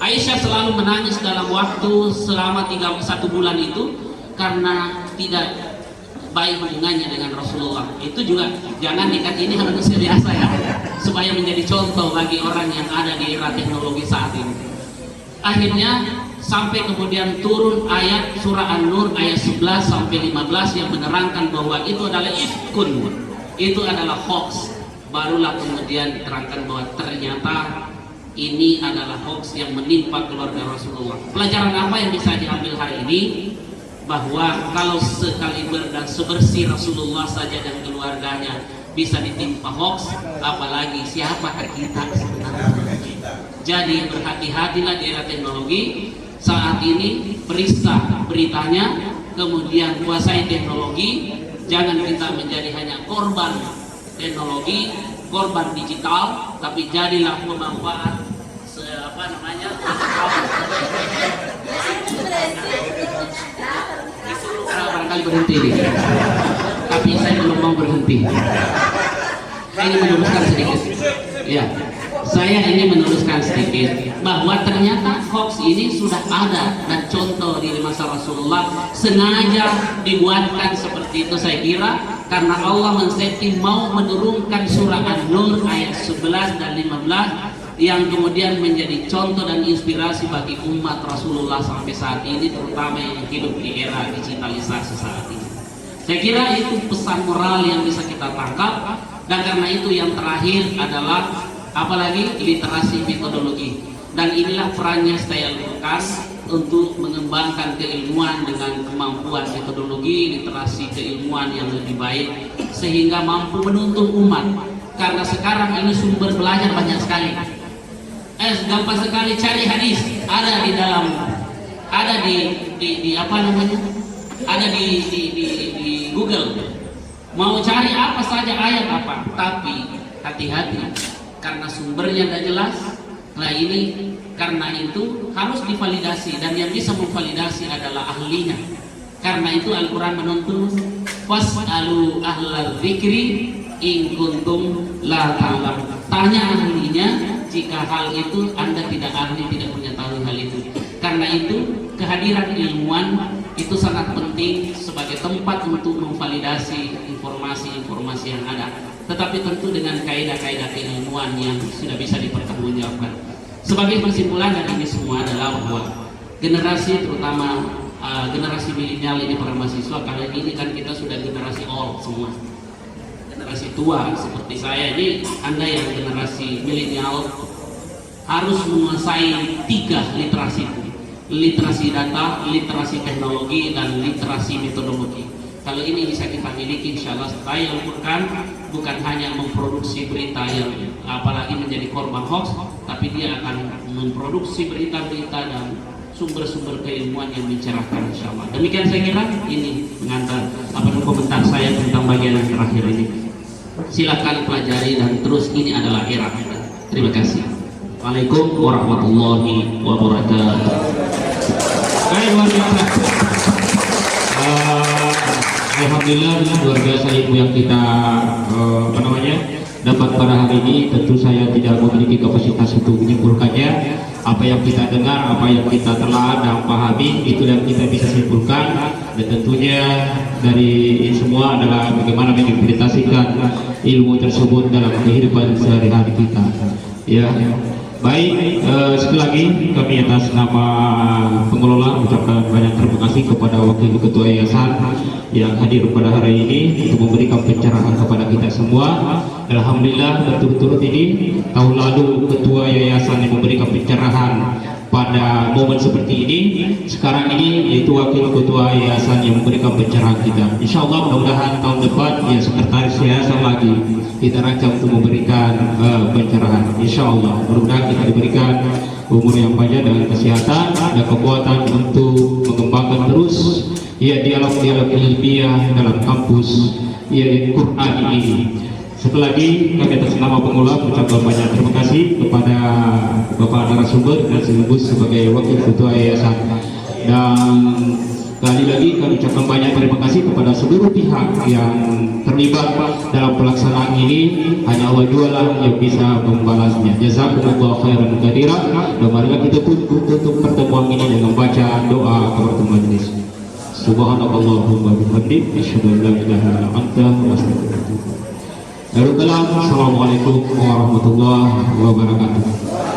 B: Aisyah selalu menangis dalam waktu selama 1 bulan itu karena tidak baik hubungannya dengan Rasulullah. Itu juga jangan nikah ini manusia biasa ya, supaya menjadi contoh bagi orang yang ada di era teknologi saat ini. Akhirnya sampai kemudian turun ayat surah An-Nur ayat 11 sampai 15 yang menerangkan bahwa itu adalah ifkun, itu adalah hoax. Barulah kemudian diterangkan bahwa ternyata ini adalah hoax yang menimpa keluarga Rasulullah. Pelajaran apa yang bisa diambil hari ini? Bahwa kalau sekaliber dan sebersih Rasulullah saja dan keluarganya bisa ditimpa hoax, apalagi siapakah kita sebenarnya. Jadi berhati-hatilah di era teknologi saat ini, periksa beritanya, kemudian kuasai teknologi. Jangan kita menjadi hanya korban teknologi, korban digital, tapi jadilah pemanfaat barangkali berhenti nih. Tapi saya belum mau berhenti. Saya ingin meluruskan sedikit. Ya, saya ingin meluruskan sedikit bahwa ternyata hoax ini sudah ada dan contoh di masa Rasulullah sengaja dibuatkan seperti itu, saya kira karena Allah men-setting mau menurunkan surah An-Nur ayat 11 dan 15 yang kemudian menjadi contoh dan inspirasi bagi umat Rasulullah sampai saat ini, terutama yang hidup di era digitalisasi saat ini. Saya kira itu pesan moral yang bisa kita tangkap. Dan karena itu yang terakhir adalah apalagi literasi metodologi, dan inilah perannya Stay Al-Furqan untuk mengembangkan keilmuan dengan kemampuan metodologi, literasi keilmuan yang lebih baik sehingga mampu menuntun umat. Karena sekarang ini sumber belajar banyak sekali. Gampang sekali cari hadis, ada di dalam, ada di apa namanya, ada di Google. Mau cari apa saja ayat apa, tapi hati-hati karena sumbernya tidak jelas. Nah ini karena itu harus divalidasi, dan yang bisa memvalidasi adalah ahlinya. Karena itu Al-Quran menuntun fas'alu ahlal dzikri in kuntum la ta'lamun. Tanya ahlinya jika hal itu Anda tidak ahli, tidak punya tahu hal itu. Karena itu kehadiran ilmuwan itu sangat penting sebagai tempat untuk memvalidasi informasi-informasi yang ada, tetapi tentu dengan kaidah-kaidah keilmuan yang sudah bisa dipertanggungjawabkan. Sebagai kesimpulan dari ini semua adalah bahwa generasi, terutama generasi milenial ini, para mahasiswa kalian ini kan kita sudah generasi old semua, generasi tua seperti saya ini. Anda yang generasi milenial harus menguasai 3 literasi: literasi data, literasi teknologi, dan literasi metodologi. Kalau ini bisa kita miliki, insya Allah Stay Al-Furqan bukan hanya memproduksi berita yang apalagi menjadi korban hoax, tapi dia akan memproduksi berita-berita dan sumber-sumber keilmuan yang mencerahkan, insya Allah. Demikian saya kira ini mengantar komentar saya tentang bagian yang terakhir ini. Silakan pelajari dan terus, ini adalah era kita. Terima kasih. Waalaikumsalam warahmatullahi wabarakatuh.
C: Baik, luar biasa. Alhamdulillah luar biasa ilmu yang kita dapat pada hari ini. Tentu saya tidak memiliki kapasitas untuk menyimpulkannya. Apa yang kita dengar, apa yang kita telah dan pahami, itu yang kita bisa simpulkan. Dan tentunya dari ini semua adalah bagaimana mengimplementasikan ilmu tersebut dalam kehidupan sehari-hari kita. Ya, Baik, sekali lagi kami atas nama pengelola ucapkan banyak terima kasih kepada Wakil Ketua Yayasan yang hadir pada hari ini untuk memberikan pencerahan kepada kita semua. Alhamdulillah berturut-turut ini tahun lalu Ketua Yayasan yang memberikan pencerahan pada momen seperti ini, sekarang ini yaitu Wakil Ketua Yayasan yang memberikan pencerahan kita. Insya Allah mudah-mudahan tahun depan ya Sekretaris Yayasan lagi kita rancang untuk memberikan pencerahan. Insya Allah mudah-mudahan kita diberikan umur yang panjang dan kesehatan dan kekuatan untuk mengembangkan terus ya dialog-dialog ilmiah dalam kampus ya Quran ini. Sekali lagi kami atas nama pengelola mengucapkan banyak terima kasih kepada Bapak narasumber dan sekaligus sebagai Wakil Ketua Yayasan, dan sekali lagi kami ucapkan banyak terima kasih kepada seluruh pihak yang terlibat dalam pelaksanaan ini. Hanya Allah jualah yang bisa membalasnya. Jazakumullah khairan katsiran. Dan marilah kita tutup pertemuan ini dengan baca doa kepada majelis. Subhanallahumma bihamdik asyhadu an la ilaha illa anta astaghfiruka wa atubu ilaik. Assalamualaikum warahmatullahi wabarakatuh.